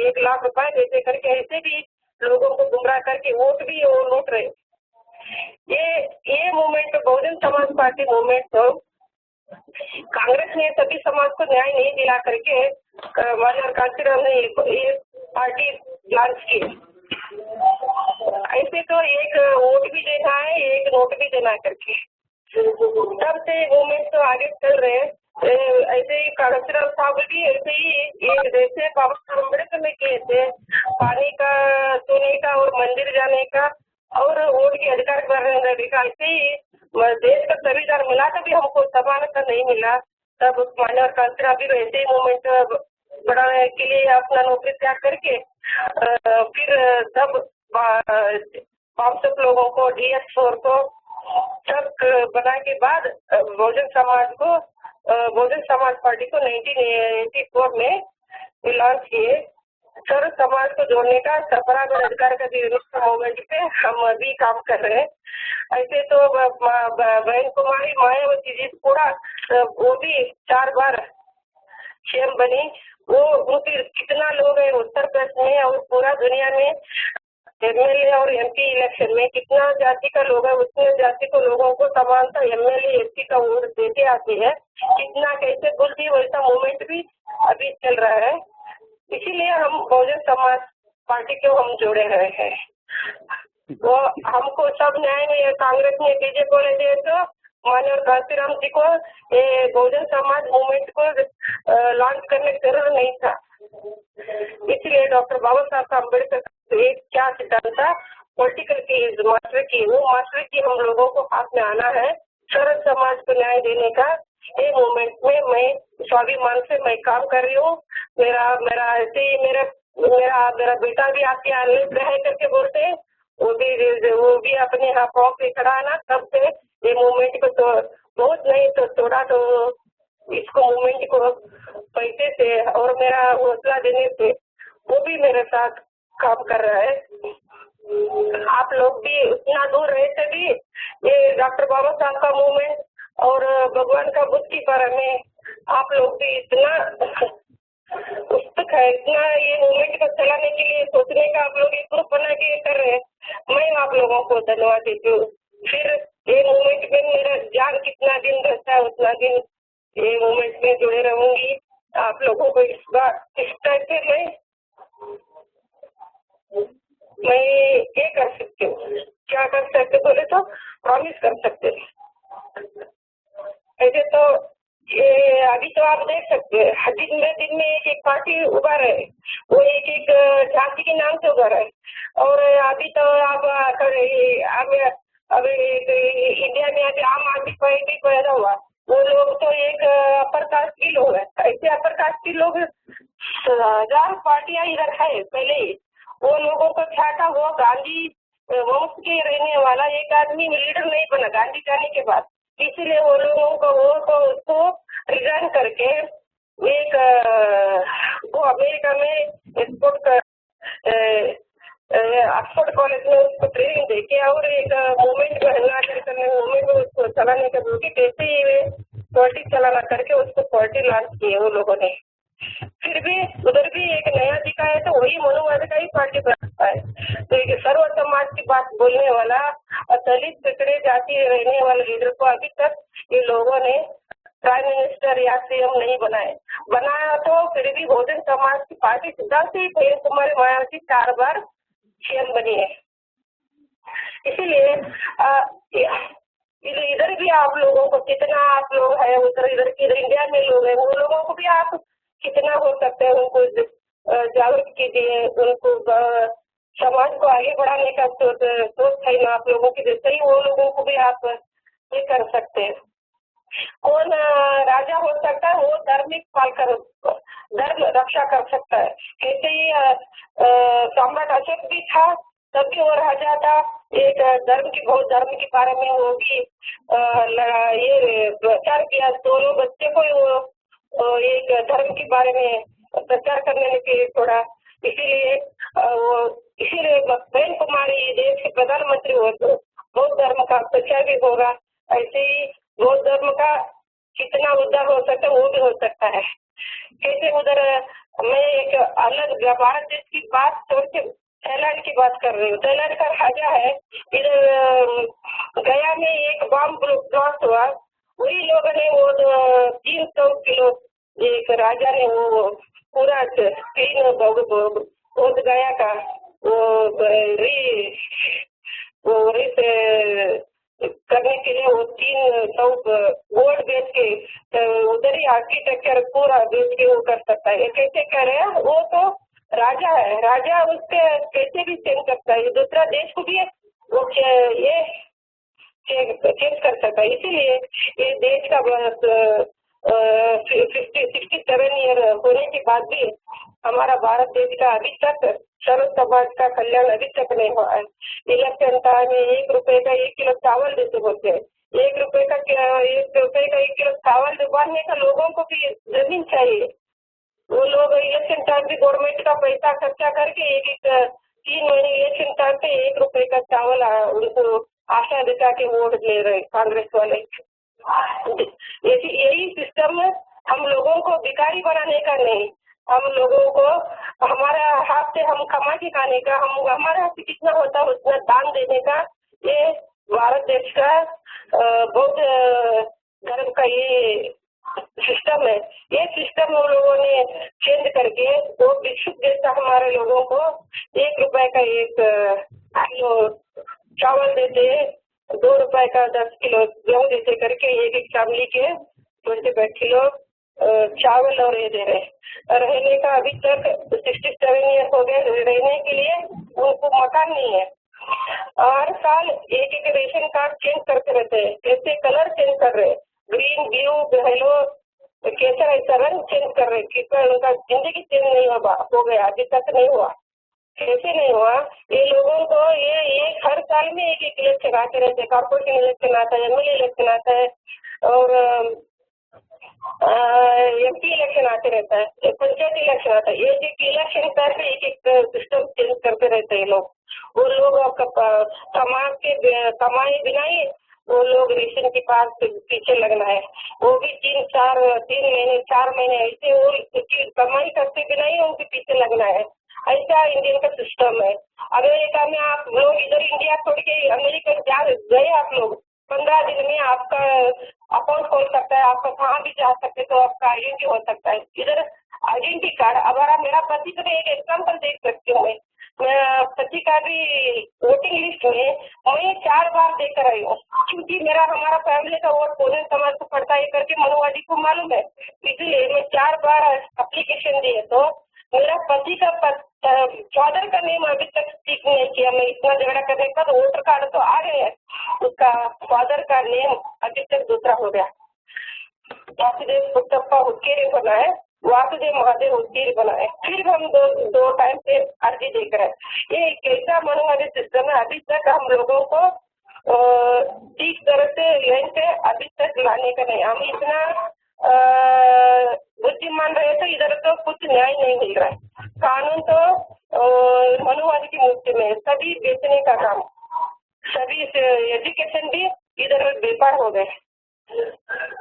1 लाख रुपए देते करके ऐसे भी लोगों को गुमराह करके वोट भी वो लूट रहे। ये movement Bahujan Samaj party movement तो कांग्रेस ने सभी समाज को न्याय नहीं दिला करके माननीय कांशीराम ने ये पार्टी लॉन्च की। ऐसे तो एक वोट भी देना है, एक नोट भी देना है करके तब से मूवमेंट तो आगे चल रहे हैं। ऐसे ही कांशीराम साहब भी ऐसे ही जैसे बाबा साहब अम्बेडकर ने किए थे पानी का, सोने का और मंदिर जाने का और वोट के अधिकार करने का, ऐसे ही देश का संविधान मिला तभी हमको समानत नहीं मिला। तब माननीय कांशीराम भी वैसे ही मूवमेंट बढ़ाने के लिए अपना नौकरी त्याग करके फिर तब 500 लोगों को DS4 को सब बना के बाद बहुजन समाज पार्टी को 1984 में लॉन्च किए। सर्व समाज को जोड़ने का बराबर अधिकार का मूवमेंट पे हम अभी काम कर रहे हैं। ऐसे तो बहन कुमारी मायावती जी पूरा वो भी 4 बार सीएम बनी, वो उनके कितना लोग हैं उत्तर प्रदेश में और पूरा दुनिया में MLA और MP इलेक्शन में कितना जाति का लोग है, उतने जाति को लोगों को समानता MLA MP का वोट देते आते हैं। कितना कैसे बोलती है वैसा मूवमेंट भी अभी चल रहा है। इसीलिए हम बहुजन समाज पार्टी को हम जोड़े रहे हैं। वो हमको सब न्याय में कांग्रेस ने बीजेपी को दे तो माननीय कांशीराम जी को ये बहुजन समाज मूवमेंट को लॉन्च करने की जरूरत नहीं था। इसलिए डॉक्टर बाबा साहब अम्बेडकर एक क्या सिद्धांत था, पॉलिटिकल की मास्टर की, वो मास्टर की हम लोगों को हाथ में आना है सर्व समाज को न्याय देने का। ये मूवमेंट में मैं स्वाभिमान से मैं काम कर रही हूँ। मेरा ऐसे ही मेरा बेटा भी आपके यहाँ रहे करके बोलते हैं, वो भी अपने यहाँ पाँव पे खड़ा है ना। तब से ये मूवमेंट को तो बहुत नहीं तो थोड़ा तो इसको मूवमेंट को पैसे से और मेरा हौसला देने से वो भी मेरे साथ काम कर रहा है। आप लोग भी उतना दूर रहते भी ये डॉक्टर बाबा साहब का मूवमेंट और भगवान का बुद्ध की बारे में आप लोग भी इतना उत्सुक है, इतना ये मूवमेंट को चलाने के लिए सोचने का आप लोग एक ग्रुप बना के कर रहे हैं। मैं आप लोगों को धन्यवाद देती हूँ। फिर ये मूवमेंट में मेरा जान कितना दिन रहता है उतना दिन ये मूवमेंट में जुड़े रहूंगी। आप लोगों को इस टाइप से मैं ये कर सकती हूँ, क्या कर सकते बोले तो प्रॉमिस कर सकते। ऐसे तो ये अभी तो आप देख सकते हैं दिन में एक पार्टी उभा रहे, वो एक जाति के नाम से उभा रहे। और अभी तो आप अब इंडिया में अभी आम आदमी पार्टी पैदा हुआ, वो लोग तो एक अपर कास्ट के लोग है। ऐसे अपर कास्ट के लोग हजार पार्टियां इधर है पहले ही। वो लोगों को क्या था, वो गांधी वंश के रहने वाला एक आदमी लीडर नहीं बना गांधी जाने के बाद, इसलिए वो लोगों को उसको रिजाइन करके एक वो अमेरिका में एक्सपोर्ट ऑक्सफोर्ड कॉलेज में उसको ट्रेनिंग देके और एक मूवमेंट मूवमेंट में उसको चलाने का बोल के कैसे ही पॉलिटिक्स चलाना करके उसको पार्टी लॉन्च किए वो लोगों ने। फिर भी उधर भी एक नया दिखा है तो वही मनुवाद का ही पार्टी बनता है। तो एक सर्व समाज की बात बोलने वाला दलित पिछड़े जाति रहने वाले लीडर को अभी तक ये लोगों ने प्राइम मिनिस्टर या सीएम नहीं बनाया तो फिर भी बहुजन समाज की पार्टी सिद्धांत से प्रेम कुमारी मायावती 4 बार सीएम बनी है। इसीलिए इधर भी आप लोगों को कितना आप लोग है इधर इंडिया में लोग है, वो लोगों को भी आप कितना हो सकते हैं उनको जागरूक कीजिए, उनको समाज को आगे बढ़ाने का सोच है ना आप लोगों की, जैसे ही वो लोगों को भी आप ये कर सकते हैं। कौन राजा हो सकता है, वो धार्मिक पालकर धर्म रक्षा कर सकता है। ऐसे ही सम्राट अशोक भी था, तब भी वो राजा था, एक बहुत धर्म के बारे में वो भी ये प्रचार किया, दोनों बच्चे को वो एक धर्म के बारे में प्रचार करने के लिए छोड़ा। इसीलिए प्रेम कुमारी देश के प्रधानमंत्री हो तो बौद्ध धर्म का प्रचार भी होगा। ऐसे ही बौद्ध धर्म का कितना उद्धार हो सकता है वो भी हो सकता है। कैसे उधर मैं एक अलग भारत देश की बात छोड़ के थाईलैंड की बात कर रही हूँ। थाईलैंड का राजा है, इधर गया में एक बम ब्लास्ट हुआ, वही लोगों ने वो 300 किलो एक राजा ने वो पूरा क्लीन बोध गया का वो करने के लिए वो 300 गोल्ड बेच के उधर ही आर्किटेक्चर पूरा बेच के वो कर सकता है। कैसे कर रहे हैं, वो तो राजा है, राजा उसके कैसे भी चेंज करता है, दूसरा देश को भी वो ये चेंज कर सकता है। इसीलिए ये देश का 67 ईयर होने के बाद भी हमारा भारत देश का अभी तक सर्व समाज का कल्याण अभी तक नहीं हुआ है। इलेक्शन टाइम में 1 रुपए का 1 किलो चावल देते बोलते हैं, 1 रुपए का 1 किलो चावल दुकाने का लोगों को भी जमीन चाहिए। वो लोग इलेक्शन टाइम भी गवर्नमेंट का पैसा खर्चा करके एक 3 महीने इलेक्शन टाइम पे 1 रुपए का चावल उनको आशा दिखा के वोट ले रहे कांग्रेस वाले। यही सिस्टम हम लोगों को भिखारी बनाने का नहीं, हम लोगों को हमारा हाथ से हम कमा के खाने का, हम हमारे हाथ से कितना होता है उतना दान देने का, ये भारत देश का बौद्ध धर्म का ये सिस्टम है। ये सिस्टम हम लोगों ने चेंज करके वो विकसित देश हमारे लोगों को 1 रुपए का 1 किलो चावल देते, 2 रुपए का 10 किलो गेहूँ देते करके एक फैमिली के 25 किलो चावल और ये दे रहे। रहने का अभी तक 67 ईयर हो गए, रहने के लिए उनको मकान नहीं है। हर साल एक रेशन कार्ड चेंज करते रहते हैं, कैसे कलर चेंज कर रहे, ग्रीन ब्लू येलो कैसा ऐसा रंग चेंज कर रहे, कितना उनका जिंदगी चेंज नहीं हो गया, अभी तक नहीं हुआ। कैसे नहीं हुआ, ये लोगों को ये हर साल में एक इलेक्शन आते रहते, कॉर्पोरेशन इलेक्शन आता है, एमएलए इलेक्शन आता है और एमपी इलेक्शन आते रहता है, पंचायत इलेक्शन आता है। ये इलेक्शन करके एक सिस्टम चेंज करते रहते हैं लोग। वो लोग कमाए बिना ही वो लोग रेशन के पास पीछे लगना है, वो भी 3 महीने 4 महीने ऐसे वो कमाई करते बिना ही उनके पीछे लगना है। ऐसा इंडियन का सिस्टम है। अमेरिका में आप लोग इधर इंडिया छोड़ के अमेरिका गए, आप लोग 15 दिन में आपका अकाउंट खोल सकता है, आपका कहाँ भी जा सकते तो आपका आइडेंटिटी हो सकता है। इधर आइडेंटिटी कार्ड, अगर मेरा पति का एक एग्जाम्पल देख सकती हूँ, मैं पति का भी वोटिंग लिस्ट में मैं 4 बार देकर आई हूँ, क्योंकि हमारा फैमिली का वोट बहुजन समाज को पड़ता है करके मनुवादी को मालूम है, इसलिए मैं 4 बार एप्लीकेशन दिए। तो मेरा पति का फादर का नेम अभी तक ठीक नहीं किया, मैं इतना झगड़ा करने का तो वोटर कार्ड तो आ गए हैं, उसका फादर का नेम अभी तक दूसरा हो गया। वासुदेव पुट्टप्पा हुक्केरी होना है, वासुदेव महादेव उत्तीर्ण बनाए, फिर हम दो टाइम पे अर्जी देकर है। ये कैसा मनोवादी सिस्टम है, अभी तक हम लोगों को ठीक तरह से लाइन पे अभी तक लाने का नहीं। हम इतना बुद्धिमान रहे तो इधर तो कुछ न्याय नहीं मिल रहा है। कानून तो मनुवादी की मुट्ठी में, सभी बेचने का काम, सभी एजुकेशन भी इधर बेकार हो गए।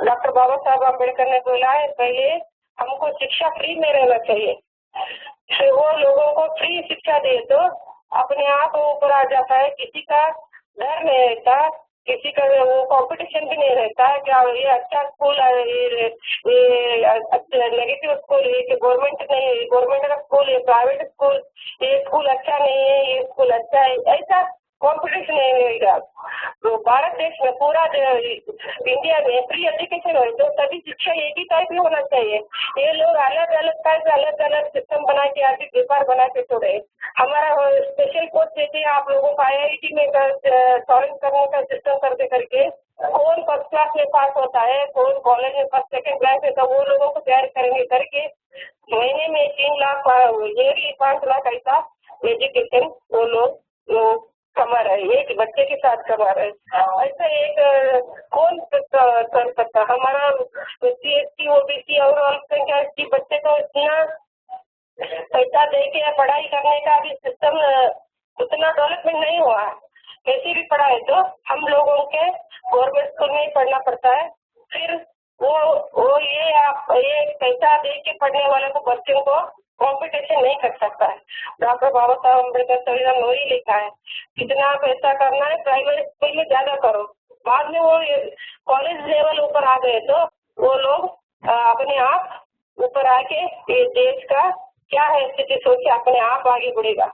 डॉक्टर बाबा साहब अम्बेडकर ने बोला है पहले हमको शिक्षा फ्री में रहना चाहिए, तो वो लोगों को फ्री शिक्षा दे तो अपने आप ऊपर आ जाता है, किसी का डर नहीं रहता, किसी का वो कंपटीशन भी नहीं रहता है क्या ये अच्छा स्कूल है, ये नेगेटिव स्कूल है कि गवर्नमेंट नहीं, गवर्नमेंट का स्कूल है, प्राइवेट स्कूल, ये स्कूल अच्छा नहीं है, ये स्कूल अच्छा है, ऐसा कॉम्पिटिशन नहीं रहेगा। तो भारत देश में पूरा इंडिया में फ्री एजुकेशन हो तो सभी शिक्षा एक ही टाइप में होना चाहिए। ये लोग अलग अलग टाइप अलग अलग सिस्टम बना के अभी पेपर बना के छोड़े। हमारा स्पेशल कोर्स देते आप लोगों को IIT में सॉल्व करने का सिस्टम करते करके कौन फर्स्ट क्लास में पास होता है, कौन कॉलेज में फर्स्ट सेकेंड क्लास में, तो वो लोगों को तैयार करेंगे करके महीने में 3 लाख ईयरली 5 लाख ऐसा एजुकेशन वो लोग कमा रहे, एक बच्चे के साथ कमा रहे। ऐसा एक कौन कर सकता? हमारा SC OBC और अल्पसंख्यक की बच्चे को इतना पैसा दे के पढ़ाई करने का अभी सिस्टम उतना डेवलपमेंट नहीं हुआ। कैसी भी पढ़ाई तो हम लोगों के गवर्नमेंट स्कूल में ही पढ़ना पड़ता है। फिर वो ये पैसा दे के पढ़ने वाले को बच्चों को कंपटीशन नहीं कर सकता है। डॉक्टर बाबा साहब अम्बेडकर संविधान में ही लिखा है कितना पैसा करना है प्राइवेट स्कूल में ज्यादा करो, बाद में वो कॉलेज लेवल ऊपर आ गए तो वो लोग अपने आप ऊपर आके ये देश का क्या है स्थिति सोच के अपने आप आगे बढ़ेगा।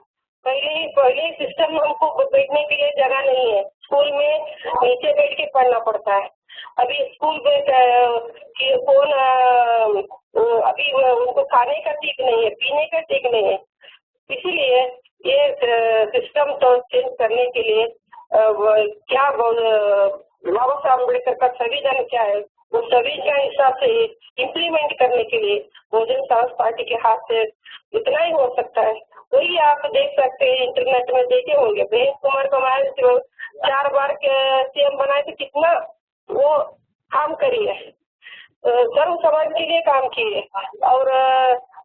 पहले सिस्टम हमको बैठने के लिए जगह नहीं है, स्कूल में नीचे बैठ के पढ़ना पड़ता है। अभी स्कूल में कौन अभी उनको खाने का ठीक नहीं है, पीने का ठीक नहीं है, इसीलिए ये सिस्टम तो चेंज करने के लिए क्या बाबा साहब अम्बेडकर का संविधान क्या है वो सभी के हिसाब से इम्प्लीमेंट करने के लिए बहुजन समाज पार्टी के हाथ से इतना ही हो सकता है। वही आप देख सकते हैं, इंटरनेट में देखे होंगे महेश कुमार कमाल 4 बार के CM बनाए थे, कितना वो काम करी है, सर्व समाज के लिए काम किए और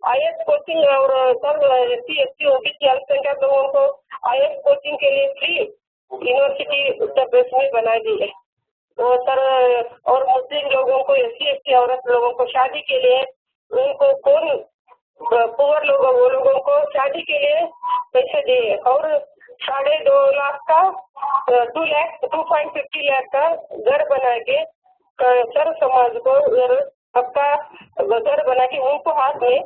IAS कोचिंग और सर्व SC ST OBC अल्पसंख्यक लोगों को IAS कोचिंग के लिए फ्री यूनिवर्सिटी उत्तर प्रदेश में बना दी है। वो सर और मुस्लिम लोगों को SC ST औरत लोगों को शादी के लिए उनको कौन पुअर लोगों वो लोगों को शादी के लिए पैसे दिए और 2.5 लाख का 2.50 लाख का घर बना के सर्व समाज को सबका घर बना के उनको हाथ में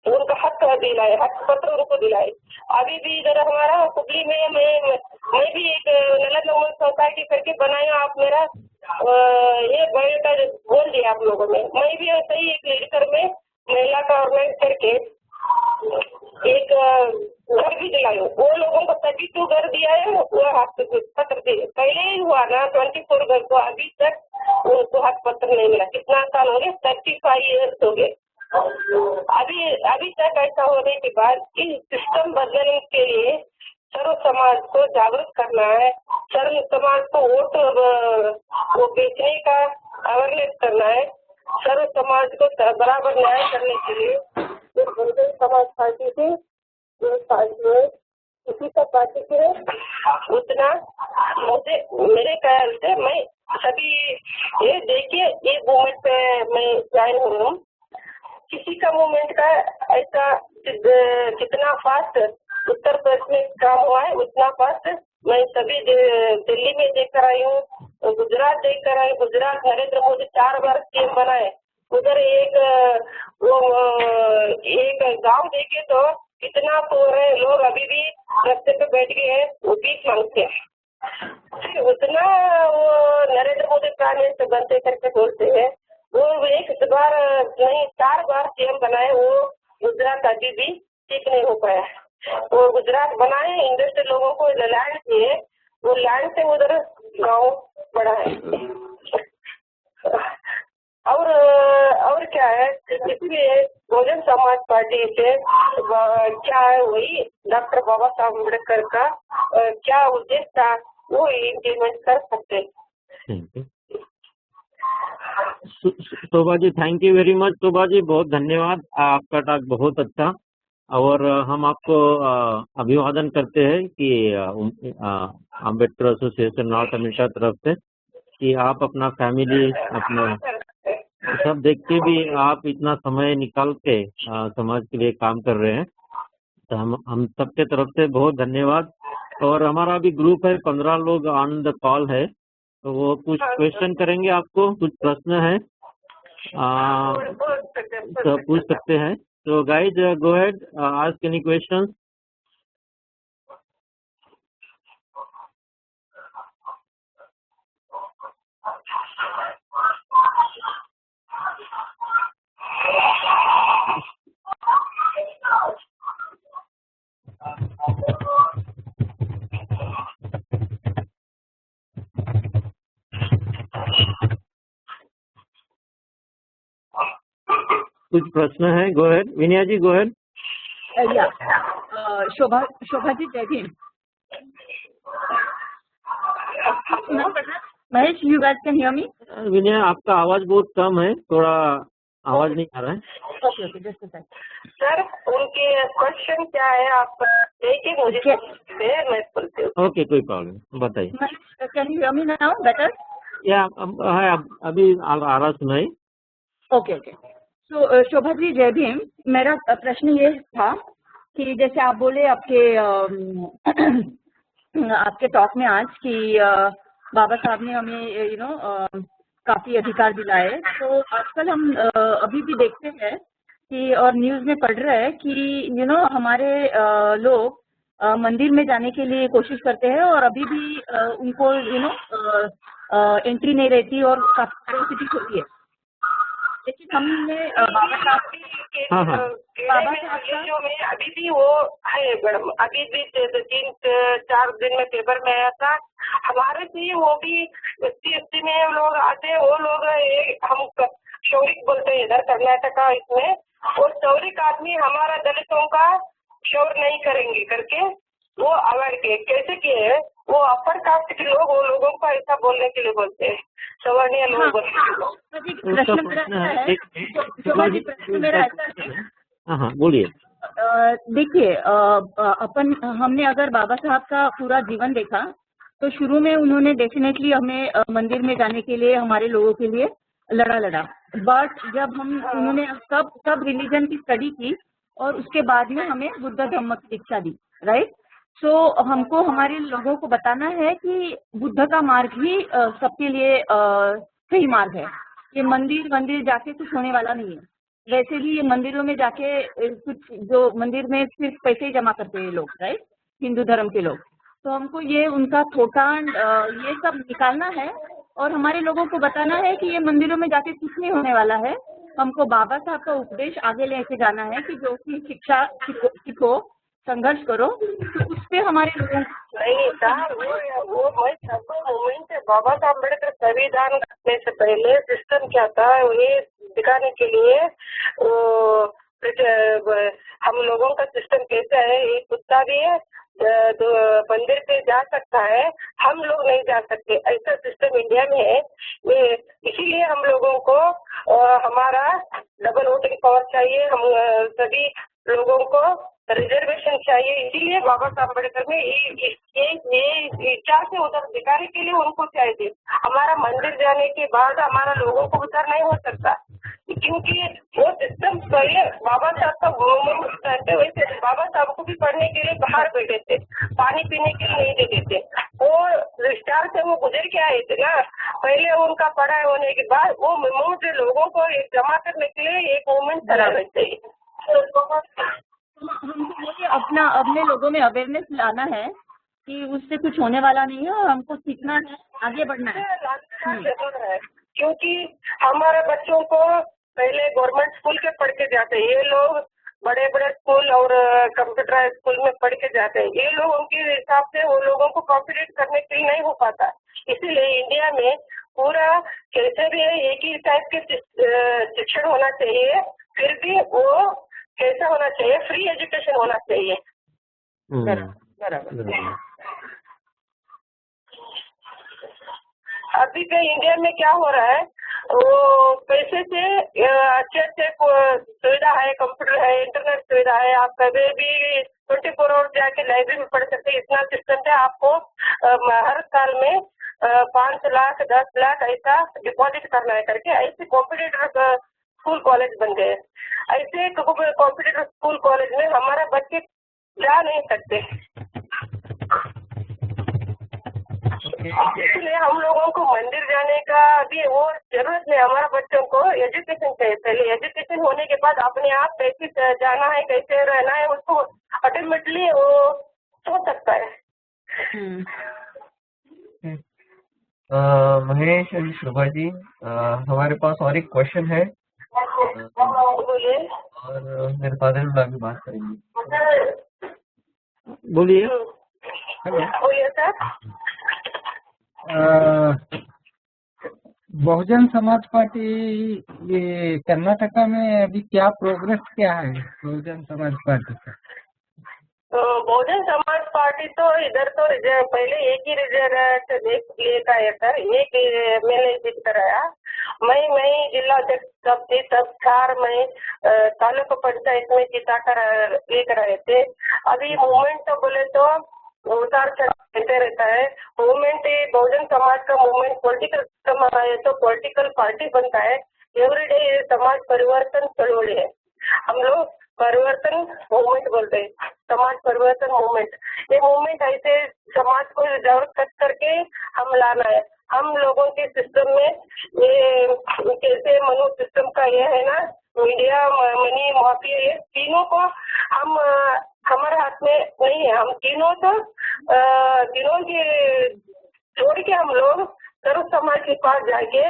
उनका हक दिलाए, हक पत्र उनको दिलाए। अभी भी इधर हमारा हुबली में मैं भी एक नलंदा वुमन सोसाइटी करके बनाया, आप मेरा ये बायोडाटा बोल दिया आप लोगों में। मैं भी ऐसे ही एक लेकर में महिला का ऑर्गेनाइज करके एक घर भी दिलाई, वो लोगों को 32 घर दिया है, वो हक पत्र दिए। पहले ही हुआ ना 24 घर को, अभी तक उनको हक पत्र नहीं मिला। कितना साल हो गए? 35 ईयर्स हो गए। अभी तक ऐसा होने के बाद इस सिस्टम बदलने के लिए सर्व समाज को जागरूक करना है, सर्व समाज को वोट वो बेचने का अवेयरनेस करना है, सर्व समाज को बराबर न्याय करने के लिए बहुजन समाज पार्टी से किसी का पार्टी से उतना मुझे मेरे ख्याल से मैं सभी ये देखिए ये मूवमेंट पे मैं ज्वाइन हूँ। किसी का मूवमेंट का ऐसा जितना फास्ट उत्तर प्रदेश में काम हुआ है उतना फास्ट मैं सभी दिल्ली में देख कर आई हूँ, गुजरात देख कर आई। गुजरात नरेंद्र मोदी 4 बार CM बनाए, उधर एक गांव देखे तो कितना पूरे लोग अभी भी रास्ते पे बैठ गए हैं, वो भीख मांगते हैं। उतना वो नरेंद्र मोदी प्राइम मिनिस्टर बनते करके बोलते हैं, वो एक बार नहीं 4 बार CM बनाए, वो गुजरात अभी भी ठीक नहीं हो पाया। वो गुजरात बनाए, इंडस्ट्री लोगों को लैंड दिए, वो लैंड से उधर गाँव बढ़ा है। और क्या है, इसलिए बहुजन समाज पार्टी से क्या है, वही डॉक्टर बाबा साहब अम्बेडकर का क्या उद्देश्य था वो इम्प्लीमेंट कर सकते हैं। शोभा ji, thank you very much. Shobha ji, बहुत धन्यवाद, आपका टॉक बहुत अच्छा, और हम आपको अभिवादन करते हैं कि अम्बेडकर एसोसिएशन नॉर्थ अमेरिका तरफ से कि आप अपना फैमिली अपना सब देख के भी आप इतना समय निकाल के समाज के लिए काम कर रहे हैं, तो हम सबके तरफ से बहुत धन्यवाद। और हमारा भी ग्रुप है, 15 लोग ऑन द कॉल है, तो वो कुछ क्वेश्चन करेंगे आपको, कुछ प्रश्न है तो पूछ सकते हैं। तो guys go ahead, ask any question. कुछ प्रश्न है, go ahead. Vinaya ji, go ahead. Shobha ji, Jai Bhim. Mahesh, you guys can hear me? Vinay, आपका आवाज बहुत कम है, थोड़ा आवाज नहीं आ रहा है। Okay okay, just a second. Sir, उनके क्वेश्चन क्या है आप देखिए, मुझे मैं बोलती हूँ। ओके, कोई प्रॉब्लम, बताइए। Can you hear me now better? या अभी आ रहा सुनाई। Okay okay. तो शोभा जी, जय भीम। मेरा प्रश्न ये था कि जैसे आप बोले आपके आपके टॉक में आज कि बाबा साहब ने हमें काफी अधिकार दिलाए, तो आजकल हम अभी भी देखते हैं कि और न्यूज में पढ़ रहे हैं कि हमारे लोग मंदिर में जाने के लिए कोशिश करते हैं और अभी भी उनको एंट्री नहीं रहती और काफी कैपेसिटी होती है। लेकिन हमने बाबा साहब में अभी भी वो है मैडम, अभी भी 3-4 दिन में पेपर में आया था हमारे से, वो भी SC में लोग आते हैं, वो लोग हम शौरिक बोलते हैं इधर कर्नाटका, इसमें वो शौरिक आदमी हमारा दलितों का शौर नहीं करेंगे करके वो अवॉइड किए। कैसे किए? वो अपर कास्ट के लोग वो लोगों को ऐसा बोलने के लिए बोलते हैं, सवर्णीय लोग बोलने के लोग। प्रश्न मेरा ऐसा है, हाँ बोलिए। देखिए, हमने अगर बाबा साहब का पूरा जीवन देखा तो शुरू में उन्होंने डेफिनेटली हमें मंदिर में जाने के लिए हमारे लोगों के लिए लड़ा, बट जब उन्होंने सब रिलीजन की स्टडी की और उसके बाद में हमें बुद्ध धम्म की दीक्षा दी, राइट? सो हमको हमारे लोगों को बताना है कि बुद्ध का मार्ग ही सबके लिए सही मार्ग है। ये मंदिर जाके कुछ होने वाला नहीं है। वैसे भी ये मंदिरों में जाके कुछ जो मंदिर में सिर्फ पैसे ही जमा करते हैं लोग, राइट, हिंदू धर्म के लोग। तो हमको ये उनका थोटांड ये सब निकालना है और हमारे लोगों को बताना है कि ये मंदिरों में जाके कुछ नहीं होने वाला है। हमको बाबा साहब का उपदेश आगे लेके जाना है कि जो कि शिक्षा सीखो, संघर्ष करो, तो उस पे हमारे लोगों नहीं सर, वो मूवमेंट है। बाबा साहब अम्बेडकर संविधान करने से पहले सिस्टम क्या था ये दिखाने के लिए हम लोगों का सिस्टम कैसा है। एक कुत्ता भी है तो मंदिर पे जा सकता है, हम लोग नहीं जा सकते, ऐसा सिस्टम इंडिया में है। इसीलिए हम लोगों को हमारा डबल वोटिंग पावर चाहिए, हम सभी लोगों को रिजर्वेशन चाहिए। इसीलिए बाबा साहब अम्बेडकर ने ये इच्छा से उधर दिखाने के लिए उनको चाहिए। हमारा मंदिर जाने के बाद हमारा लोगों को उधर नहीं हो सकता, क्योंकि वो सिस्टम पहले बाबा साहब का करते। वैसे बाबा साहब को भी पढ़ने के लिए बाहर बैठे थे, पानी पीने के लिए नहीं देते थे। वो विस्तार से वो गुजर के आए थे ना, पहले उनका पढ़ाई होने के बाद वो मूवमेंट लोगों को एक जमा करने के लिए एक मूवमेंट चलाना चाहिए। हमको अपने लोगों में अवेयरनेस लाना है कि उससे कुछ होने वाला नहीं है और हमको सीखना है, आगे बढ़ना है। क्योंकि हमारे बच्चों को पहले गवर्नमेंट स्कूल के पढ़ के जाते हैं, ये लोग बड़े बड़े स्कूल और कंप्यूटर स्कूल में पढ़ के जाते हैं। ये लोग उनके हिसाब से वो लोगों को कॉम्पिटेट करने के लिए नहीं हो पाता। इसीलिए इंडिया में पूरा कैसे भी एक ही टाइप के शिक्षण होना चाहिए, फिर भी वो कैसा होना चाहिए, फ्री एजुकेशन होना चाहिए। बराबर। अभी के इंडिया में क्या हो रहा है, वो पैसे से अच्छे अच्छे सुविधा है, कंप्यूटर है, इंटरनेट सुविधा है, आप कभी भी 24 आवर्स जाके लाइब्रेरी में पढ़ सकते हैं। इतना सिस्टम है, आपको हर साल में 5 लाख 10 लाख ऐसा डिपॉजिट करना है करके ऐसे कॉम्पिटिटिव स्कूल कॉलेज बन गए। ऐसे कॉम्पिटिटिव स्कूल कॉलेज में हमारे बच्चे जा नहीं सकते, इसलिए हम लोगों को मंदिर जाने का अभी वो जरूरत नहीं। हमारा बच्चों को एजुकेशन चाहिए, पहले एजुकेशन होने के बाद अपने आप कैसे जाना है, कैसे रहना है, उसको ऑटोमेटिकली वो सोच सकता है। महेश एंड शोभा जी, हमारे पास और एक क्वेश्चन है बोलिए। और मेरे फादर में भी बात करेंगे। बोलिए। बोलिए सर। बहुजन समाज पार्टी ये कर्नाटका में अभी क्या प्रोग्रेस क्या है बहुजन समाज पार्टी का? तो बहुजन समाज पार्टी तो इधर तो पहले एक ही रिजर्व लेकर आया सर, एक मैंने जीत कर आया। मैं जिला अध्यक्ष तब थी, तब 4 मैं तालुका पंचायत में जीता कर लेकर आए थे। अभी मूवमेंट तो बोले तो उतार चढ़ते रहता है। मूवमेंट बहुजन समाज का मूवमेंट पॉलिटिकल सिस्टम है तो पॉलिटिकल पार्टी बनता है। एवरीडे समाज परिवर्तन चळवळी है, हम लोग परिवर्तन मूवमेंट बोलते हैं, समाज परिवर्तन मूवमेंट। ये मूवमेंट ऐसे समाज को जागरूक करके हम लाना है। हम लोगों के सिस्टम में ये कैसे मनु सिस्टम का ये है ना, मीडिया मनी माफिया, ये तीनों को हम हमारे हाथ में नहीं है। हम तीनों के छोड़ के हम लोग सर्व समाज के पास जाके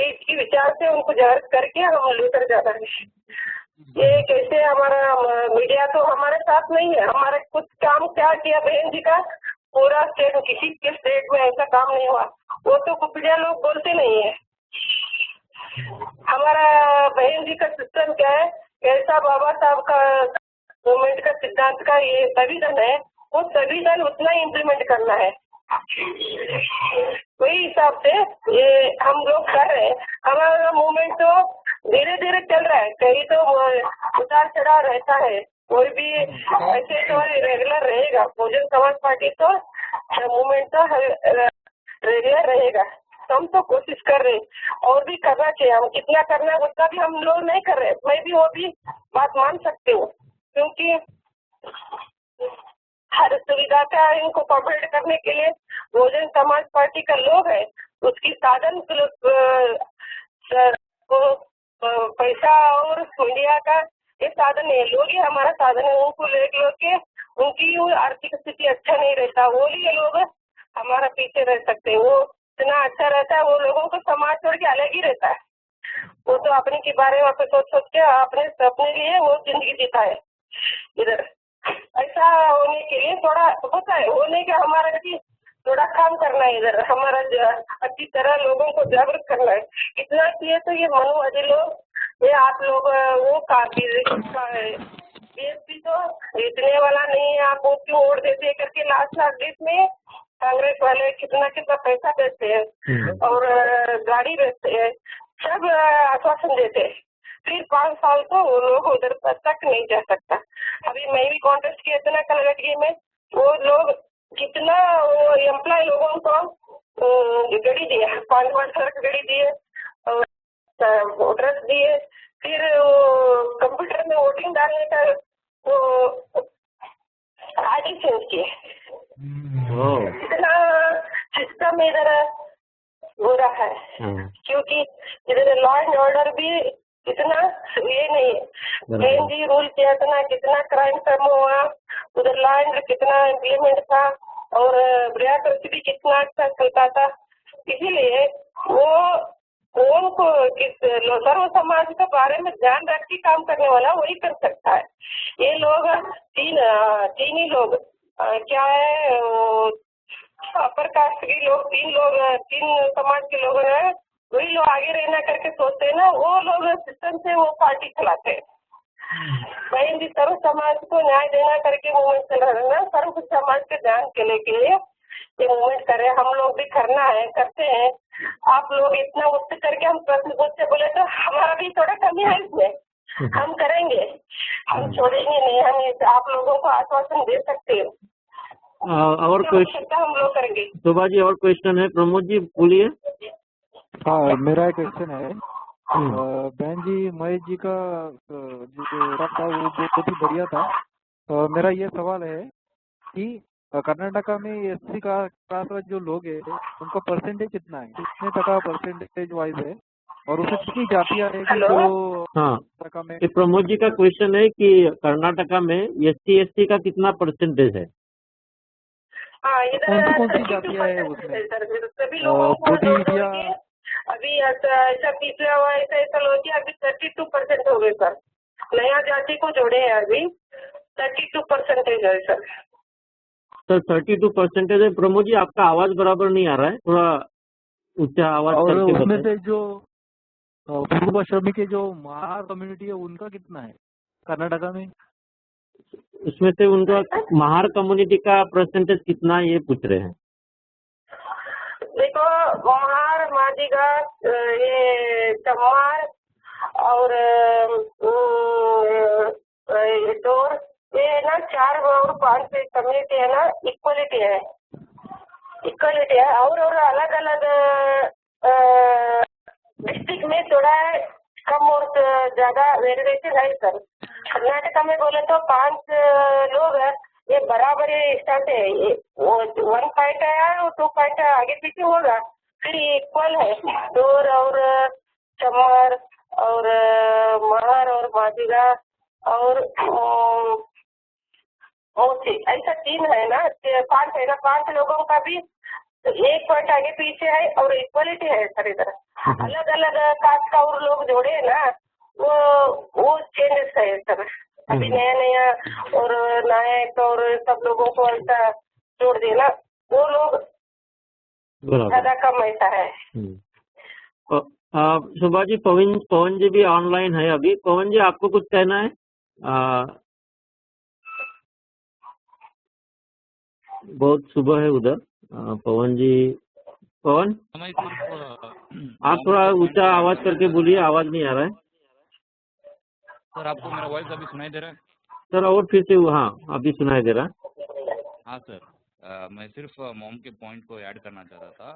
एक ही विचार से उनको जागरूक करके हम लेकर जाना है। ये कैसे हमारा मीडिया तो हमारे साथ नहीं है। हमारे कुछ काम क्या किया बहन जी का, पूरा स्टेट किसी के स्टेट में ऐसा काम नहीं हुआ, वो तो मीडिया लोग बोलते नहीं है। हमारा बहन जी का सिस्टम क्या है, कैसा बाबा साहब का मूवमेंट का सिद्धांत का ये संविधान है, वो संविधान उतना ही इम्प्लीमेंट करना है। वही हिसाब से ये हम लोग कर रहे हैं। हमारा मूवमेंट तो धीरे धीरे चल रहा है, कहीं तो उतार चढ़ाव रहता है, कोई भी ऐसे तो रेगुलर रहेगा। बहुजन समाज पार्टी तो मूवमेंट तो रेगुलर रहेगा। हम तो कोशिश कर रहे हैं और भी करना चाहिए। हम कितना करना है उतना भी हम लोग नहीं कर रहे। मैं भी वो भी बात मान सकती हूँ, क्योंकि हर सुविधा का इनको कॉपरेट करने के लिए बहुजन समाज पार्टी का लोग है, उसकी साधन पैसा और मीडिया का ये साधन है, लोग ही हमारा साधन है। उनको लोग के उनकी आर्थिक स्थिति अच्छा नहीं रहता, वो ही लोग हमारा पीछे रह सकते हैं। वो इतना अच्छा रहता है, वो लोगों को समाज छोड़ के अलग ही रहता है। वो तो अपने के बारे में सोच के अपने लिए वो जिंदगी जीता है। इधर ऐसा होने के लिए थोड़ा होता है, होने का हमारा थोड़ा काम करना है। इधर हमारा अच्छी तरह लोगों को जागरूक करना है। इतना किए तो ये मनुवादी लोग, ये आप लोग वो बीएसपी तो जीतने वाला नहीं है, आप वो क्यों वोट देते करके लास्ट डेट में कांग्रेस वाले कितना पैसा देते हैं और गाड़ी देते हैं, सब आश्वासन देते हैं। फिर 5 साल तो वो लोग उधर तक नहीं जा सकता। अभी मैं भी कॉन्टेस्ट किया इतना कलगटगी में, वो लोग कितना वो एम्प्लॉय लोगों को गड़ी दिया, 5 सड़क गड़ी दिए, वोटर्स दिए, फिर वो कंप्यूटर में वोटिंग डालने का वो आईडी चेंज किए। इतना सिस्टम इधर हो रहा है, क्योंकि इधर लॉ एंड ऑर्डर भी इतना ये नहीं है। जी रूल किया इतना, कितना क्राइम कम हुआ उधर, लॉ एंड कितना इम्प्लीमेंट था और ब्यूरोक्रेसी भी कितना अच्छा चलता था। इसीलिए उनको सर्व समाज के बारे में ध्यान रख के काम करने वाला वही कर सकता है। ये लोग तीन ही लोग क्या है, अपर कास्ट के लोग तीन समाज के लोग हैं, वही लोग आगे रहना करके सोचते हैं ना, वो लोग सिस्टम से वो पार्टी चलाते हैं। भाई जी सर्व समाज को न्याय देना करके मूवमेंट चला रहे हैं, सर्व समाज के ध्यान के लिए ये मूवमेंट कर रहे हैं। हम लोग भी करना है, करते हैं। आप लोग इतना उच्च करके हम प्रश्न पूछते बोले तो हमारा भी थोड़ा कमी है इसमें, हम करेंगे, हम छोड़ेंगे नहीं। हम आप लोगों को आश्वासन दे सकते हैं और क्वेश्चन हम लोग करेंगे। शोभा जी और क्वेश्चन है, प्रमोद जी बोलिए। हाँ, मेरा एक क्वेश्चन है। बहन जी, महेश जी का जो रैप था वो बहुत ही बढ़िया था। मेरा ये सवाल है कि कर्नाटका में एससी का क्लास जो लोग हैं उनका परसेंटेज कितना है, कितने टका परसेंटेज वाइज है, और उसमें कितनी जातियां है जो कर्नाटका में? प्रमोद जी का क्वेश्चन है कि कर्नाटका में SC ST का कितना परसेंटेज है? कौन सी जातियां है उसमें? सभी लोगों को अभी ऐसा पिछला हुआ ऐसा लो कि अभी 32% हो गए सर, नया जाति को जोड़े हैं अभी 32% है सर। सर 32% है। प्रमोद जी आपका आवाज बराबर नहीं आ रहा है, थोड़ा ऊंचा आवाज करके बताएं। उसमें से जो पूर्व पश्चिमी के जो महार कम्युनिटी है उनका कितना है कर्नाटका में? उसमें से उनका महार कम्युनिटी का परसेंटेज कितना है ये पूछ रहे हैं। देखो महार, मादिगा, ये चमार और डोर, ये ना 4 और 5 कम्युनिटी है ना, इक्वलिटी है और अलग अलग डिस्ट्रिक्ट में थोड़ा कम और ज्यादा वेरिएशन है सर। कर्नाटका में बोले तो 5 लोग है, ये बराबर स्टार्ट है, ये 1 पॉइंट है और 2 पॉइंट आगे पीछे होगा, फिर इक्वल है। डोर और चमार और महार और मादिगा और ऐसा 3 है ना, 5 है ना, 5 लोगों का भी 1 पॉइंट आगे पीछे है और इक्वलिटी है सर। इधर अलग अलग कास्ट का और लोग जोड़े है ना, वो चेंजेस है सर। अभी नया और नायक और सब लोगों को ऐसा जोड़ देना, वो लोग ज्यादा कम ऐसा है। शोभा जी, पवन जी भी ऑनलाइन है अभी। पवन जी आपको कुछ कहना है? बहुत सुबह है उधर। पवन जी, पवन आप थोड़ा ऊंचा आवाज करके बोलिए, आवाज नहीं आ रहा है सर। आपको मेरा वॉइस अभी सुनाई दे रहा है सर? और फिर से हाँ, अभी सुनाई दे रहा है। हाँ सर, मैं सिर्फ मॉम के पॉइंट को ऐड करना चाह रहा था।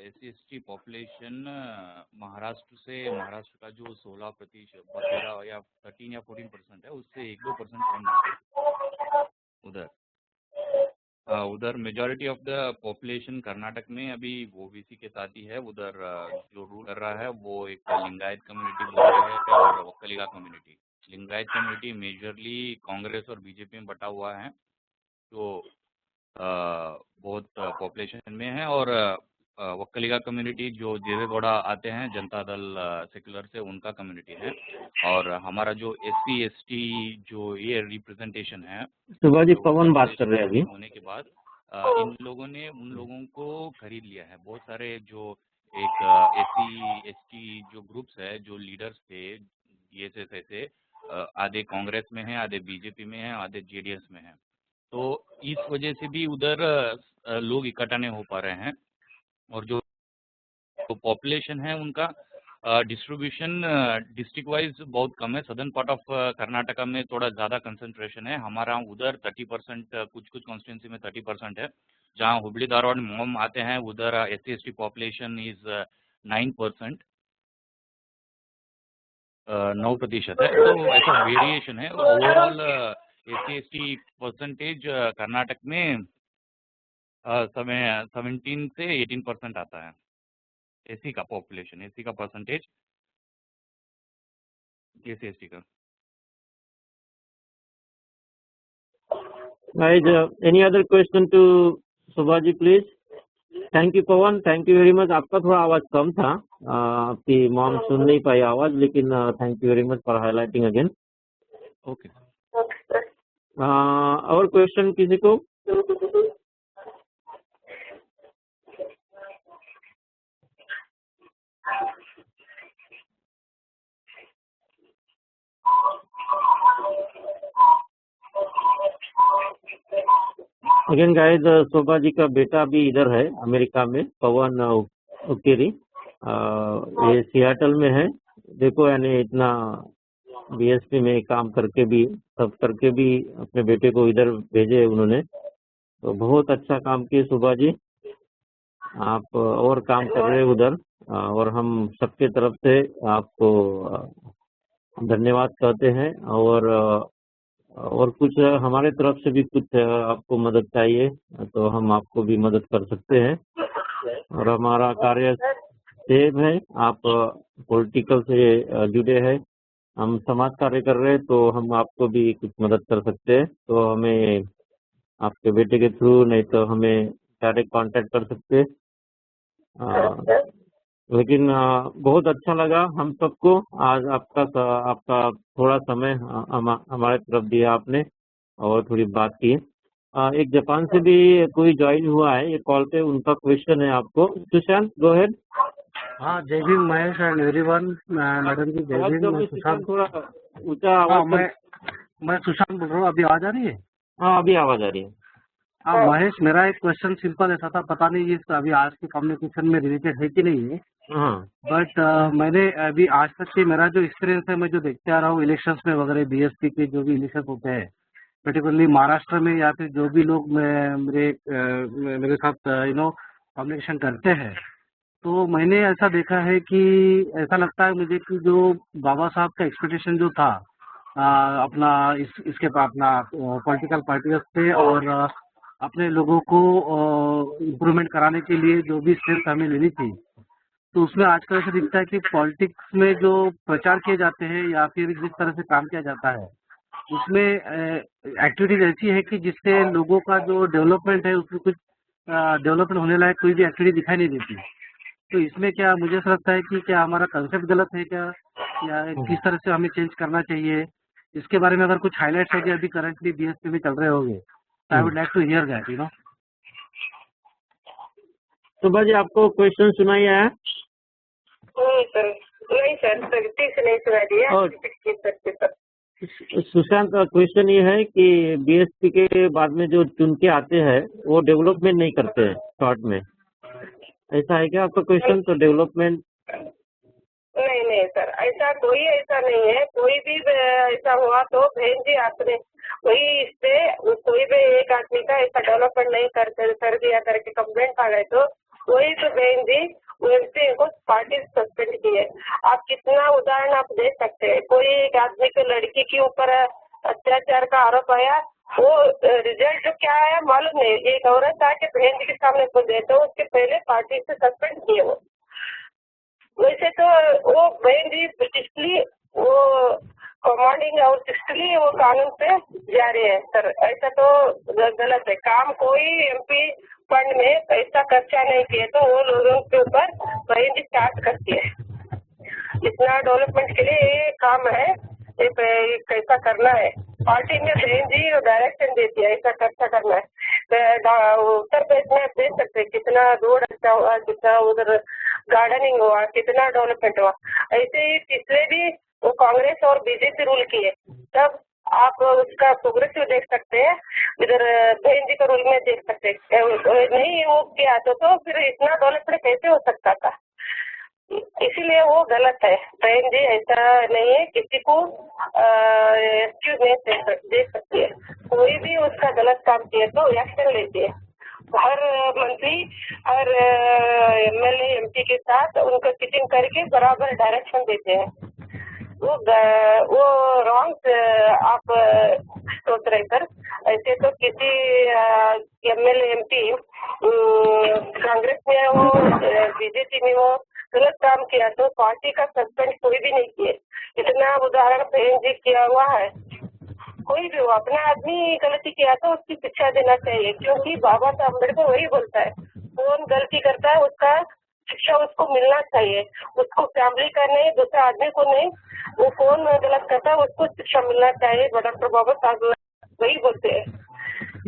SC/ST पॉपुलेशन महाराष्ट्र का जो 16% या 13 या 14% है, उससे 1-2% कम है उधर majority of the population Karnataka में अभी OBC के साथ ही है। उधर जो रूल कर रहा है वो एक लिंगायत कम्युनिटी बोल रहे हैं और Vokkaliga community. Lingayat community majorly Congress और बीजेपी में बटा हुआ है, जो बहुत पॉपुलेशन में है, और वक्कलिगा कम्युनिटी जो देवेगौड़ा आते हैं जनता दल सेक्युलर से, उनका कम्युनिटी है। और हमारा जो SC/ST जो ये रिप्रेजेंटेशन है, सुबह जी पवन बात कर रहे हैं अभी, होने के बाद इन लोगों ने उन लोगों को खरीद लिया है। बहुत सारे जो एक SC/ST जो ग्रुप्स है, जो लीडर्स थे DSS से, आधे कांग्रेस में है, आधे बीजेपी में है, आधे JDS में है। तो इस वजह से भी उधर लोग इकट्ठा नहीं हो पा रहे हैं, और जो पॉपुलेशन है उनका डिस्ट्रीब्यूशन डिस्ट्रिक्ट वाइज बहुत कम है। सदर्न पार्ट ऑफ कर्नाटका में थोड़ा ज़्यादा कंसंट्रेशन है। हमारा उधर 30%, कुछ कॉन्स्टिट्यूंसी में 30% है। जहाँ हुबली धारवाड़ मोम आते हैं उधर SC/ST पॉपुलेशन इज 9%, 9% है। तो ऐसा वेरिएशन है। ओवरऑल SC/ST परसेंटेज कर्नाटक में 17 से 18% आता है। SC का पॉपुलेशन, SC का परसेंटेज SC/ST का। Guys, any other question to Shobha ji please? Thank you Pavan, thank you very much. आपका थोड़ा आवाज कम था, आपकी मॉम सुन नहीं पाई आवाज, लेकिन thank you very much for highlighting again. Okay, और क्वेश्चन किसी को? अगेन गाइस, शोभा जी का बेटा भी इधर है अमेरिका में, पवन उकेरी। ये सियाटल में है। देखो यानी इतना बीएसपी में काम करके भी, सब करके भी अपने बेटे को इधर भेजे उन्होंने, तो बहुत अच्छा काम किए शोभा जी। आप और काम कर रहे हैं उधर, और हम सबके तरफ से आपको धन्यवाद कहते हैं। और कुछ हमारे तरफ से भी कुछ आपको मदद चाहिए तो हम आपको भी मदद कर सकते हैं, और हमारा कार्य सेम है। आप पॉलिटिकल से जुड़े हैं, हम समाज कार्य कर रहे हैं, तो हम आपको भी कुछ मदद कर सकते हैं। तो हमें आपके बेटे के थ्रू, नहीं तो हमें डायरेक्ट कांटेक्ट कर सकते हैं। लेकिन बहुत अच्छा लगा हम सबको आज आपका थोड़ा समय हमारे तरफ दिया आपने और थोड़ी बात की। एक जापान से भी कोई ज्वाइन हुआ है ये कॉल पे, उनका क्वेश्चन है आपको। Sushant, go ahead. हाँ, Jai Bhim Mahesh and everyone. Madam ji Jai Bhim. मैं सुशांत, थोड़ा ऊंचा आवाज। मैं सुशांत बोल रहा हूँ। अभी आवाज आ रही है? हाँ, अभी आवाज आ रही है। हाँ महेश, मेरा एक क्वेश्चन सिंपल ऐसा था, पता नहीं ये अभी आज के कम्युनिकेशन में रिलेटेड है कि नहीं है, बट मैंने अभी आज तक के मेरा जो एक्सपीरियंस है, मैं जो देखते आ रहा हूँ इलेक्शंस में वगैरह, बीएसपी के जो भी इलेक्शन होते हैं पर्टिकुलरली महाराष्ट्र में, या फिर जो भी लोग मेरे साथ कम्युनिकेशन करते हैं, तो मैंने ऐसा देखा है कि ऐसा लगता है मुझे कि जो बाबा साहब का एक्सपेक्टेशन जो था अपना इसके अपना पॉलिटिकल पार्टियों से और अपने लोगों को इम्प्रूवमेंट कराने के लिए जो भी स्टेप्स हमें लेनी थी, तो उसमें आजकल ऐसा दिखता है कि पॉलिटिक्स में जो प्रचार किए जाते हैं या फिर जिस तरह से काम किया जाता है, उसमें एक्टिविटीज ऐसी है कि जिससे लोगों का जो डेवलपमेंट है उसमें कुछ डेवलपमेंट होने लायक कोई भी एक्टिविटी दिखाई नहीं देती। तो इसमें क्या मुझे ऐसा लगता है कि क्या हमारा कंसेप्ट गलत है क्या, या किस तरह से हमें चेंज करना चाहिए? इसके बारे में अगर कुछ हाईलाइट्स हो गया, अभी करंटली बीएसपी में चल रहे होंगे, I would like to hear that, Subha ji, आपको क्वेश्चन सुनाई आया? नहीं सर, ठीक से नहीं सुना दिया। सुशांत, क्वेश्चन ये है कि बीएसपी के बाद में जो चुन के आते हैं वो डेवलपमेंट नहीं करते हैं शॉर्ट में, ऐसा है क्या आपका क्वेश्चन? तो डेवलपमेंट नहीं सर, ऐसा नहीं है। कोई भी ऐसा हुआ तो बहन जी आपने कोई भी एक आदमी का ऐसा डेवलपमेंट नहीं कर दिया करके कंप्लेंट आ गए, तो वही तो बहन जी वैसे को पार्टी सस्पेंड की है। आप कितना उदाहरण आप दे सकते हैं। कोई एक आदमी को लड़की के ऊपर अत्याचार का आरोप आया, वो रिजल्ट जो क्या आया मालूम नहीं। एक औरत आके बहन जी के सामने बोल दिया, तो उसके पहले पार्टी से सस्पेंड किए वो। वैसे तो वो बहन जी स्ट्रिक्टली वो कमांडिंग और स्ट्रिक्टली वो कानून पे जारी है सर। ऐसा तो गलत है। काम कोई एमपी फंड में पैसा खर्चा नहीं किए तो वो लोगों के ऊपर बहन जी चार्ज करती है। इतना डेवलपमेंट के लिए ये काम है, कैसा करना है। पार्टी में बहन जी डायरेक्शन देती है, ऐसा खर्चा करना है। उत्तर प्रदेश में देख सकते हैं कितना रोड अच्छा हुआ, कितना उधर गार्डनिंग हुआ, कितना डेवलपमेंट हुआ। ऐसे ही पिछले भी वो कांग्रेस और बीजेपी रूल किए, तब आप उसका प्रोग्रेसिव देख सकते हैं। इधर बहन जी का रूल में देख सकते हैं। नहीं वो किया तो फिर इतना डेवलपमेंट कैसे हो सकता था? इसीलिए वो गलत है। बहन जी ऐसा नहीं है, किसी को एक्सक्यूज नहीं दे सकती है। कोई भी उसका गलत काम किए तो एक्शन लेती है। हर मंत्री हर एमएलए एमपी के साथ उनको सिटिंग करके बराबर डायरेक्शन देते हैं। वो रॉन्ग आप सोच रहे सर। ऐसे तो किसी एमएलए एमपी कांग्रेस में हो बीजेपी में हो गलत काम किया तो पार्टी का सस्पेंड कोई भी नहीं किए। इतना उदाहरण बहन जी किया हुआ है। कोई भी हो अपना आदमी गलती किया तो उसकी शिक्षा देना चाहिए, क्योंकि बाबा साहब अम्बेडकर वही बोलता है, कौन गलती करता है उसका शिक्षा उसको मिलना चाहिए। उसको फैमिली का नहीं, दूसरे आदमी को नहीं, वो कौन गलत करता है उसको शिक्षा मिलना चाहिए। डॉक्टर बाबा साहब वही बोलते हैं।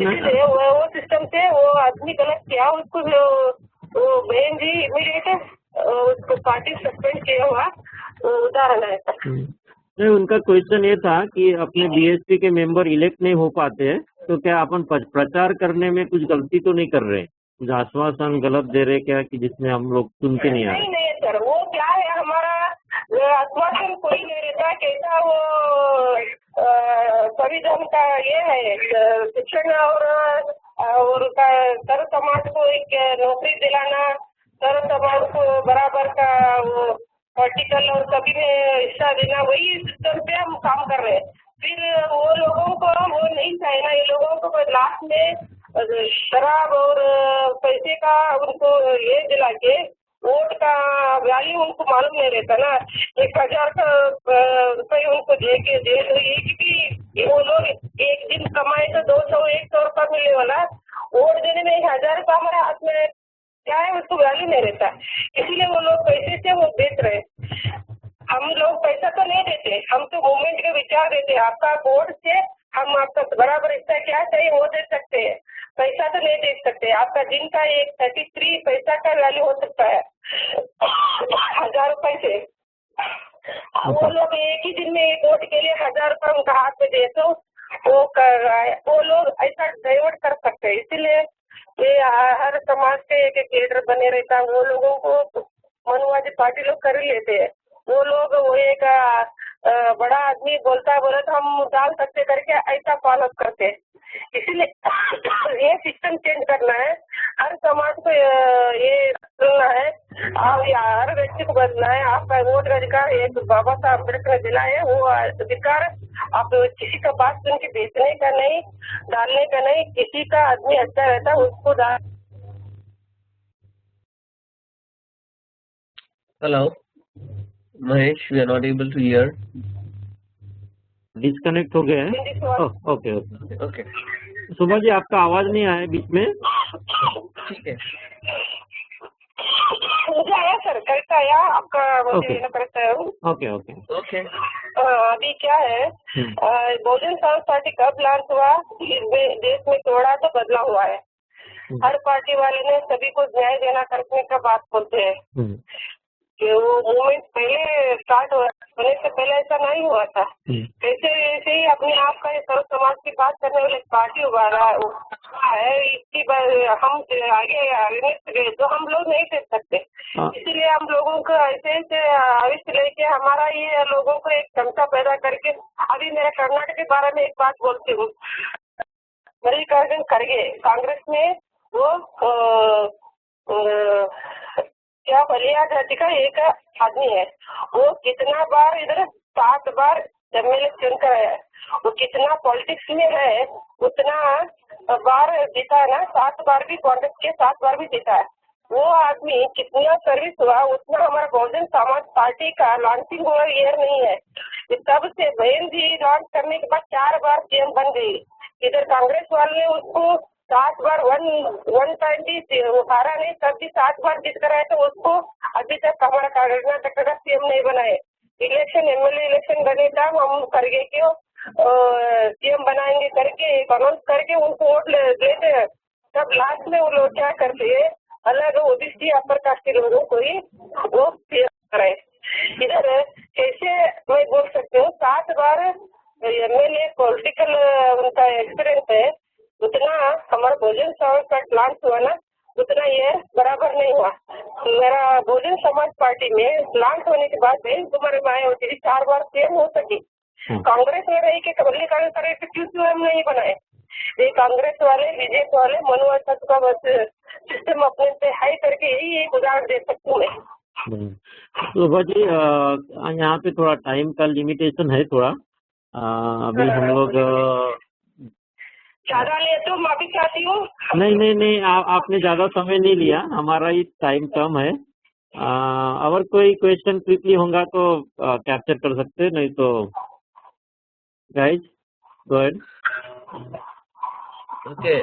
इसलिए वो सिस्टम से वो आदमी गलत किया, उसको वो बहन जी इमीडिएट उसको पार्टी सस्पेंड किया हुआ उदाहरण है। नहीं, उनका क्वेश्चन ये था कि अपने बीएसपी के मेंबर इलेक्ट नहीं हो पाते हैं तो क्या अपन प्रचार करने में कुछ गलती तो नहीं कर रहे, कुछ आश्वासन गलत दे रहे क्या कि जिसमें हम लोग सुन के नहीं आ रहे? नहीं सर, वो क्या है, हमारा आश्वासन कोई नहीं रहता। कैसा वो संविधान का ये है, शिक्षण और सर्व समाज को एक नौकरी दिलाना, सर्व समाज को बराबर का वो पॉलिटिकल और सभी में हिस्सा देना, वही सिस्टम पे हम काम कर रहे हैं। फिर वो लोगों को वो नहीं चाहिए, ये लोगों को लास्ट में शराब और पैसे का उनको ये दिला के वोट का वैल्यू उनको मालूम नहीं रहता ना। 1000 का रुपये उनको दे दो, एक भी वो लोग एक दिन कमाए तो 200-100 रुपया मिलने वाला, वोट देने में 1000 का हमारे हाथ में क्या है, उसको वैल्यू नहीं रहता। इसीलिए वो लोग पैसे से वो बेच रहे। हम लोग पैसा तो नहीं देते, हम तो मूवमेंट के विचार देते। आपका वोट से हम आपका बराबर हिस्सा क्या चाहिए वो दे सकते हैं, पैसा तो नहीं दे सकते। आपका दिन का एक 33 पैसा का वैल्यू हो सकता है 1000 रुपए से। वो लोग एक ही दिन में एक वोट के लिए 1000 रुपए उनका हाथ में दे तो वो कर रहा है, वो लोग ऐसा डाइवर्ट कर सकते हैं। इसीलिए ये हर समाज के एक लीडर बने रहता है, वो लोगों को मनुवादी पार्टी लोग कर ही लेते हैं। वो लोग वो एक बड़ा आदमी बोलता तो हम डाल सकते करके ऐसा फॉलो करते हैं। इसीलिए ये सिस्टम चेंज करना है, हर समाज को ये करना है और हर व्यक्ति को बदलना है। आपका वोट का अधिकार एक बाबा साहब अम्बेडकर ने दिला है, वो अधिकार आप किसी का बात सुन के बेचने का नहीं, डालने का नहीं। किसी का आदमी अच्छा रहता है उसको डाल। Hello, Mahesh, we are not able to hear. Disconnect हो गया है। ओके ओके Okay, सुबह जी, आपका आवाज नहीं आया बीच में। ठीक है। मुझे आया सर, करेक्ट आया आपका, मुझे लेना पड़ता है। ओके ओके ओके, अभी क्या है, बहुजन समाज पार्टी कब लॉन्च हुआ, इस देश में थोड़ा तो बदला हुआ है। हर पार्टी वाले ने सभी को न्याय देना करने का बात बोलते हैं कि वो मूवमेंट पहले स्टार्ट होने से पहले ऐसा नहीं हुआ था। ऐसे ही अपने आप का सर्व समाज की बात करने वाले पार्टी उभारा है, इसकी हम आगे गए तो हम लोग नहीं दे सकते। इसीलिए हम लोगों को ऐसे आविष्ट लेके हमारा ये लोगों को एक क्षमता पैदा करके, अभी मेरे कर्नाटक के बारे में एक बात बोलती हूँ। मल्लिकार्जुन खड़गे कांग्रेस में वो क्या बलिया जाति का एक आदमी है, वो कितना बार इधर 7 बार एमएलए चुनकर है। वो कितना पॉलिटिक्स में है उतना बार जीता है ना, 7 बार भी कांग्रेस के 7 बार भी जीता है। वो आदमी कितना सर्विस हुआ उतना हमारा बहुजन समाज पार्टी का लॉन्चिंग हुआ ईयर नहीं है। तब से बहन जी लॉन्च करने के बाद 4 बार सीएम बन गई। इधर कांग्रेस वाले ने उसको 7 बार 120 हारा नहीं, तब भी 7 बार जीत कर आए, तो उसको अभी तक हमारा कर्नाटक का सीएम नहीं बनाए। इलेक्शन एमएलए इलेक्शन बने तब हम करके क्यों सीएम बनाएंगे करके अनाउंस करके उनको वोट देते हैं। तब लास्ट में वो लोग क्या करते हैं, अलग ओबीसी अपर कास्ट के लोगों को ही वो सीएम कराए। इधर कैसे मैं बोल सकती हूँ, 7 बार एमएलए पॉलिटिकल उनका एक्सपीरियंस है, उतना हमारा बहुजन समाज का लॉन्च हुआ ना, उतना ये बराबर नहीं हुआ। मेरा बहुजन समाज पार्टी में लॉन्च होने के बाद तुम्हारे मायावती 4 बार सीएम हो सकी। कांग्रेस में रही के मल्लिकार्जुन खड़गे के क्यों सीएम नहीं बनाए। ये कांग्रेस वाले बीजेपी वाले मनोहर तत्व का बस सिस्टम अपने से हाई करके यही एक उदाहरण दे सकती हूँ मैं। सुबह जी, यहाँ पे थोड़ा टाइम का लिमिटेशन है थोड़ा। अभी हम लोग ज्यादा ले तो माफी चाहती हूँ। नहीं, आपने ज्यादा समय नहीं लिया, हमारा ही टाइम कम है। अगर कोई क्वेश्चन क्विकली होगा तो कैप्चर कर सकते हैं, नहीं तो गाइज गो अहेड। ओके,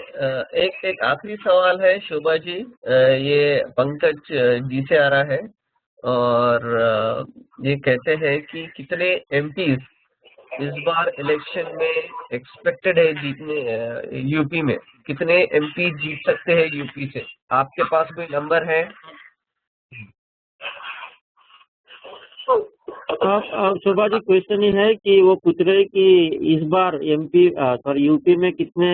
एक आखिरी सवाल है शोभा जी, ये पंकज जी से आ रहा है और ये कहते हैं कि कितने एमपीज इस बार इलेक्शन में एक्सपेक्टेड है जीतने, यूपी में कितने एमपी जीत सकते हैं यूपी से, आपके पास कोई नंबर है? शोभा जी क्वेश्चन ये है कि वो पूछ रहे कि इस बार यूपी में कितने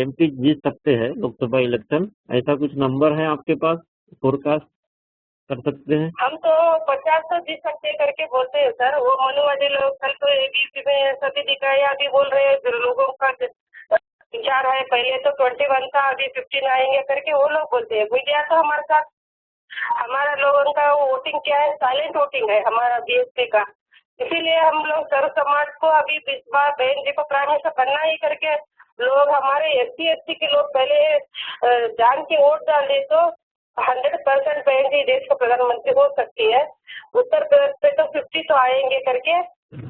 एमपी जीत सकते हैं लोकसभा इलेक्शन, ऐसा कुछ नंबर है आपके पास, फोरकास्ट कर सकते हैं? हम तो 50 तो जीत सकते करके बोलते हैं सर। वो मनुवादी लोग कल तो एबीपी में सभी दिखाया, अभी बोल रहे हैं लोगों का विचार है, पहले तो 21 था, अभी 15 आएंगे करके वो लोग बोलते हैं। मीडिया तो हमारे साथ, हमारा लोगों का वोटिंग क्या है, साइलेंट वोटिंग है हमारा बीएसपी का। इसीलिए हम लोग सर्व समाज को अभी इस बार बहन जी को प्राइम मिनिस्टर बनना ही करके लोग, हमारे SC/ST के लोग पहले जान के वोट डाले तो 100% बहन जी देश का प्रधानमंत्री हो सकती है। उत्तर प्रदेश पे तो 50 तो आएंगे करके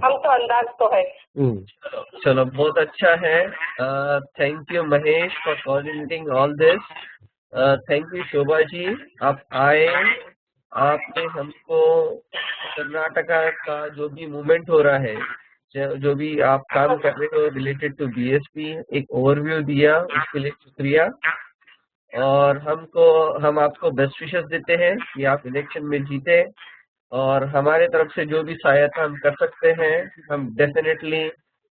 हम तो अंदाज तो है। चलो बहुत अच्छा है। Thank you Mahesh for coordinating all this. Thank you Shobha ji, आप आए, आपने हमको कर्नाटका का जो भी मूवमेंट हो रहा है, जो भी आप काम कर रहे हो रिलेटेड टू बीएसपी, एक ओवरव्यू दिया, उसके लिए शुक्रिया। और हम आपको बेस्ट विशेस देते हैं कि आप इलेक्शन में जीते, और हमारे तरफ से जो भी सहायता हम कर सकते हैं हम डेफिनेटली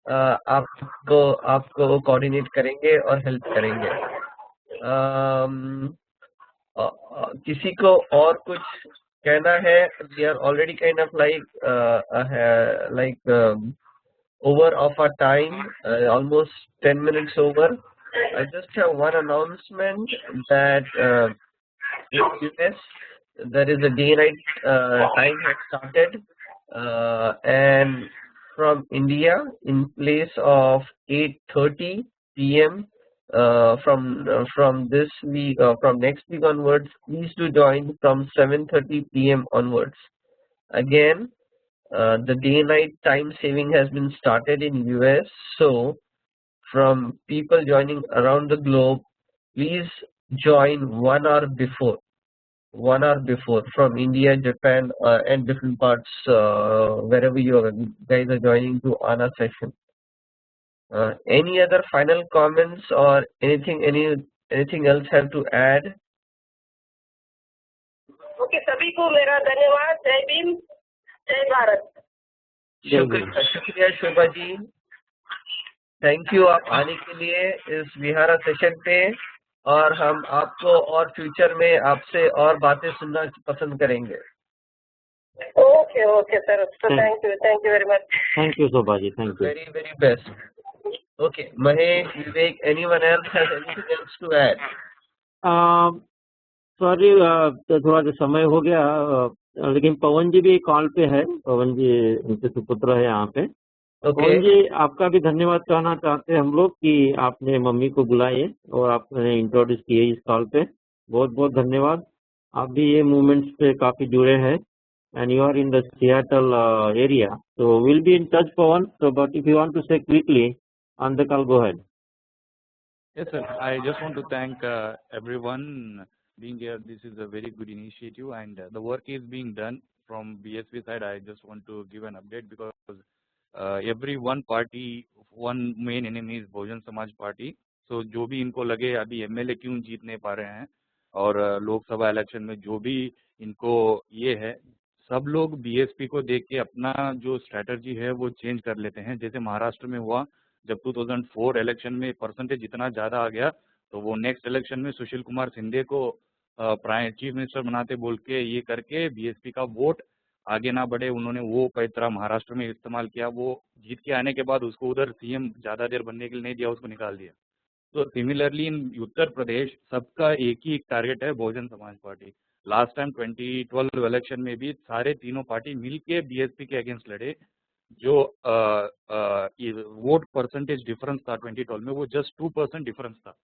आपको कोऑर्डिनेट करेंगे और हेल्प करेंगे। किसी को और कुछ कहना है? We are already kind of like over of our time, almost 10 minutes over. I just have one announcement that in US there is a day-night time has started, and from India, in place of 8:30 p.m. From this week, from next week onwards, please do join from 7:30 p.m. onwards. Again, the day-night time saving has been started in US, so from people joining around the globe, please join 1 hour before. 1 hour before from India, Japan, and different parts, wherever you guys are joining to on our session. Any other final comments or anything else have to add? Okay, सभी को मेरा धन्यवाद। जय भीम, जय भारत। शुक्रिया शोभा ji, thank you आप आने के लिए इस विहारा सेशन पे, और हम आपको और फ्यूचर में आपसे और बातें सुनना पसंद करेंगे। Okay sir, thank you very much. Thank you Shobha ji, thank you. Very very best. Okay Mahesh, Vivek, anyone else has anything else to add? Sorry, थोड़ा जो समय हो गया, लेकिन पवन जी भी कॉल पे है। पवन जी उनके सुपुत्र है यहाँ पे। पवन जी, आपका भी धन्यवाद कहना चाहते हैं हम लोग कि आपने मम्मी को बुलाए और आपने इंट्रोड्यूस किए इस कॉल पे। बहुत बहुत धन्यवाद। आप भी ये मूवमेंट्स पे काफी जुड़े हैं, and you are in the Seattle area, so we'll be in touch, Pawan. So, but if you want to say quickly on the call, go ahead. Yes, sir. I just want to thank everyone being here. This is a very good initiative, and the work is being done from BSP side. I just want to give an update because every one party, one main enemy is Bahujan Samaj party. So जो भी इनको लगे अभी MLA क्यों जीत नहीं पा रहे हैं, और लोकसभा इलेक्शन में जो भी इनको ये है, सब लोग बीएसपी को देख के अपना जो स्ट्रेटजी है वो चेंज कर लेते हैं। जैसे महाराष्ट्र में हुआ, जब 2004 इलेक्शन में परसेंटेज इतना ज़्यादा आ गया, तो वो नेक्स्ट इलेक्शन में सुशील कुमार शिंदे को चीफ मिनिस्टर बनाते बोल के ये करके बीएसपी का वोट आगे ना बढ़े, उन्होंने वो कई तरह महाराष्ट्र में इस्तेमाल किया। वो जीत के आने के बाद उसको उधर सीएम ज़्यादा देर बनने के लिए नहीं दिया, उसको निकाल दिया। तो सिमिलरली इन उत्तर प्रदेश सबका एक ही टारगेट है, Bahujan Samaj party. Last time 2012 election में भी सारे तीनों पार्टी मिलके बीएसपी के अगेंस्ट लड़े। जो वोट परसेंटेज डिफरेंस था 2012 में, वो जस्ट 2% डिफरेंस था।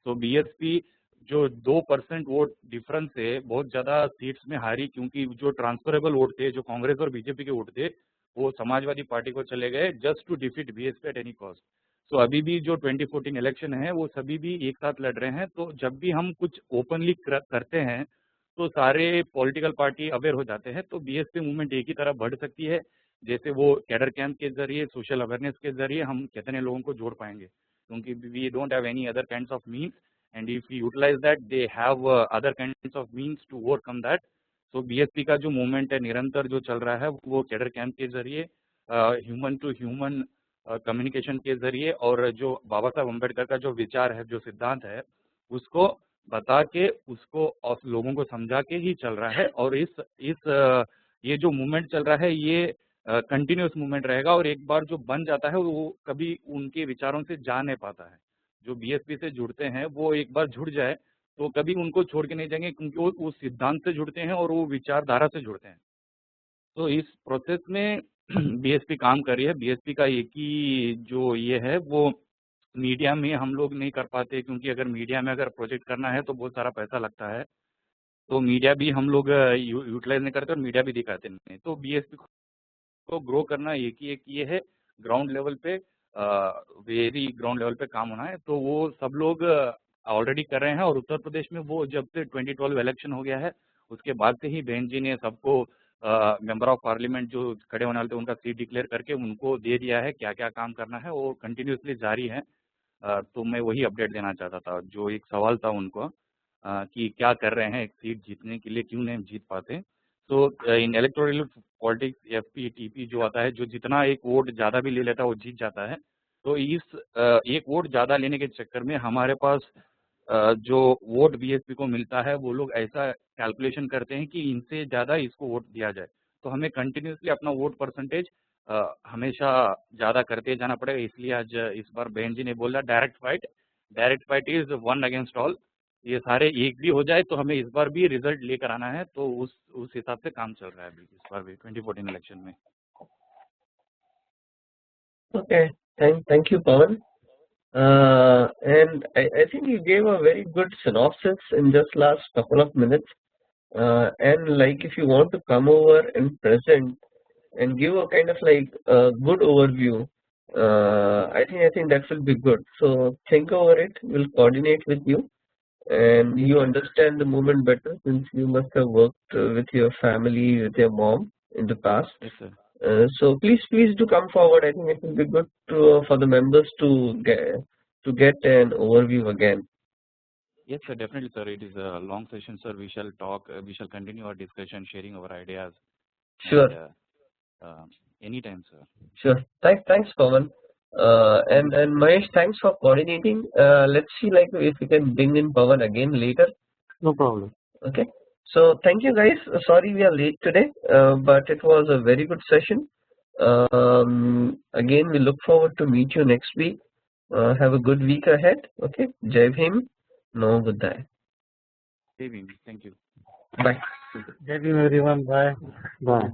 तो बीएसपी जो 2% वोट डिफरेंस से बहुत ज़्यादा सीट्स में हारी, क्योंकि जो ट्रांसफरेबल वोट थे, जो कांग्रेस और बीजेपी के वोट थे, वो समाजवादी पार्टी को चले गए just to defeat BSP at any cost. तो अभी भी जो 2014 इलेक्शन है वो सभी भी एक साथ लड़ रहे हैं। तो जब भी हम कुछ ओपनली करते हैं तो सारे पॉलिटिकल पार्टी अवेयर हो जाते हैं, तो बीएसपी मूवमेंट एक ही तरह बढ़ सकती है। जैसे वो कैडर कैंप के जरिए, सोशल अवेयरनेस के जरिए हम कितने लोगों को जोड़ पाएंगे, क्योंकि we don't have any other kinds of means, and if you utilize that, they have other kinds of means to overcome that. तो बीएसपी का जो मूवमेंट है निरंतर जो चल रहा है वो कैडर कैंप के जरिए, ह्यूमन टू ह्यूमन कम्युनिकेशन के जरिए, और जो बाबा साहब अम्बेडकर का जो विचार है, जो सिद्धांत है, उसको बता के उसको और लोगों को समझा के ही चल रहा है। और ये जो मूवमेंट चल रहा है ये कंटिन्यूस मूवमेंट रहेगा, और एक बार जो बन जाता है वो कभी उनके विचारों से जा नहीं पाता है। जो बीएसपी से जुड़ते हैं वो एक बार जुड़ जाए तो कभी उनको छोड़ के नहीं जाएंगे, क्योंकि वो उस सिद्धांत से जुड़ते हैं और वो विचारधारा से जुड़ते हैं। तो इस प्रोसेस में बीएसपी काम कर रही है। बीएसपी का एक ही जो ये है वो मीडिया में हम लोग नहीं कर पाते, क्योंकि अगर मीडिया में अगर प्रोजेक्ट करना है तो बहुत सारा पैसा लगता है, तो मीडिया भी हम लोग यूटिलाइज नहीं करते और मीडिया भी दिखाते नहीं। तो बीएसपी को ग्रो करना एक ये है, ग्राउंड लेवल पे वेरी ग्राउंड लेवल पे काम होना है। तो वो सब लोग ऑलरेडी कर रहे हैं, और उत्तर प्रदेश में वो जब से 2012 इलेक्शन हो गया है उसके बाद से ही बहन जी ने सबको मेंबर ऑफ पार्लियामेंट जो खड़े होने वाले थे उनका सीट डिक्लेयर करके उनको दे दिया है, क्या क्या काम करना है वो कंटिन्यूसली जारी है। तो मैं वही अपडेट देना चाहता था। जो एक सवाल था उनको कि क्या कर रहे हैं एक सीट जीतने के लिए, क्यों नहीं जीत पाते। तो इन इलेक्टोरल पॉलिटिक्स एफपी टीपी जो आता है, जो जितना एक वोट ज़्यादा भी ले लेता है वो जीत जाता है। तो इस एक वोट ज़्यादा लेने के चक्कर में हमारे पास जो वोट बीएसपी को मिलता है वो लोग ऐसा कैलकुलेशन करते हैं कि इनसे ज़्यादा इसको वोट दिया जाए। तो हमें कंटिन्यूसली अपना वोट परसेंटेज हमेशा ज़्यादा करते जाना पड़ेगा। इसलिए आज इस बार बहन जी ने बोला direct fight is one against all. ये सारे एक भी हो जाए तो हमें इस बार भी रिजल्ट लेकर आना है। तो उस हिसाब से काम चल रहा है अभी इस बार भी 2014 इलेक्शन में। Okay, thank you, Pawan. And I think you gave a very good synopsis in just last couple of minutes. And like if you want to come over and present and give a kind of like a good overview, I think that will be good. So think over it. We'll coordinate with you, and you understand the movement better since you must have worked with your family, with your mom in the past. Yes, sir. So please do come forward. I think it will be good for the members to get an overview again. Yes, sir, definitely, sir. It is a long session, sir. We shall talk. We shall continue our discussion, sharing our ideas. Sure. And, anytime, sir. Sure. Thanks, Pawan. And Mahesh, thanks for coordinating. Let's see like if we can bring in Pawan again later. No problem. Okay. So thank you guys. Sorry we are late today, but it was a very good session. Again, we look forward to meet you next week. Have a good week ahead. Okay. Jai Bhim. No goodbye. Jai Bhim. Thank you. Bye. Jai Bhim everyone. Bye. Bye.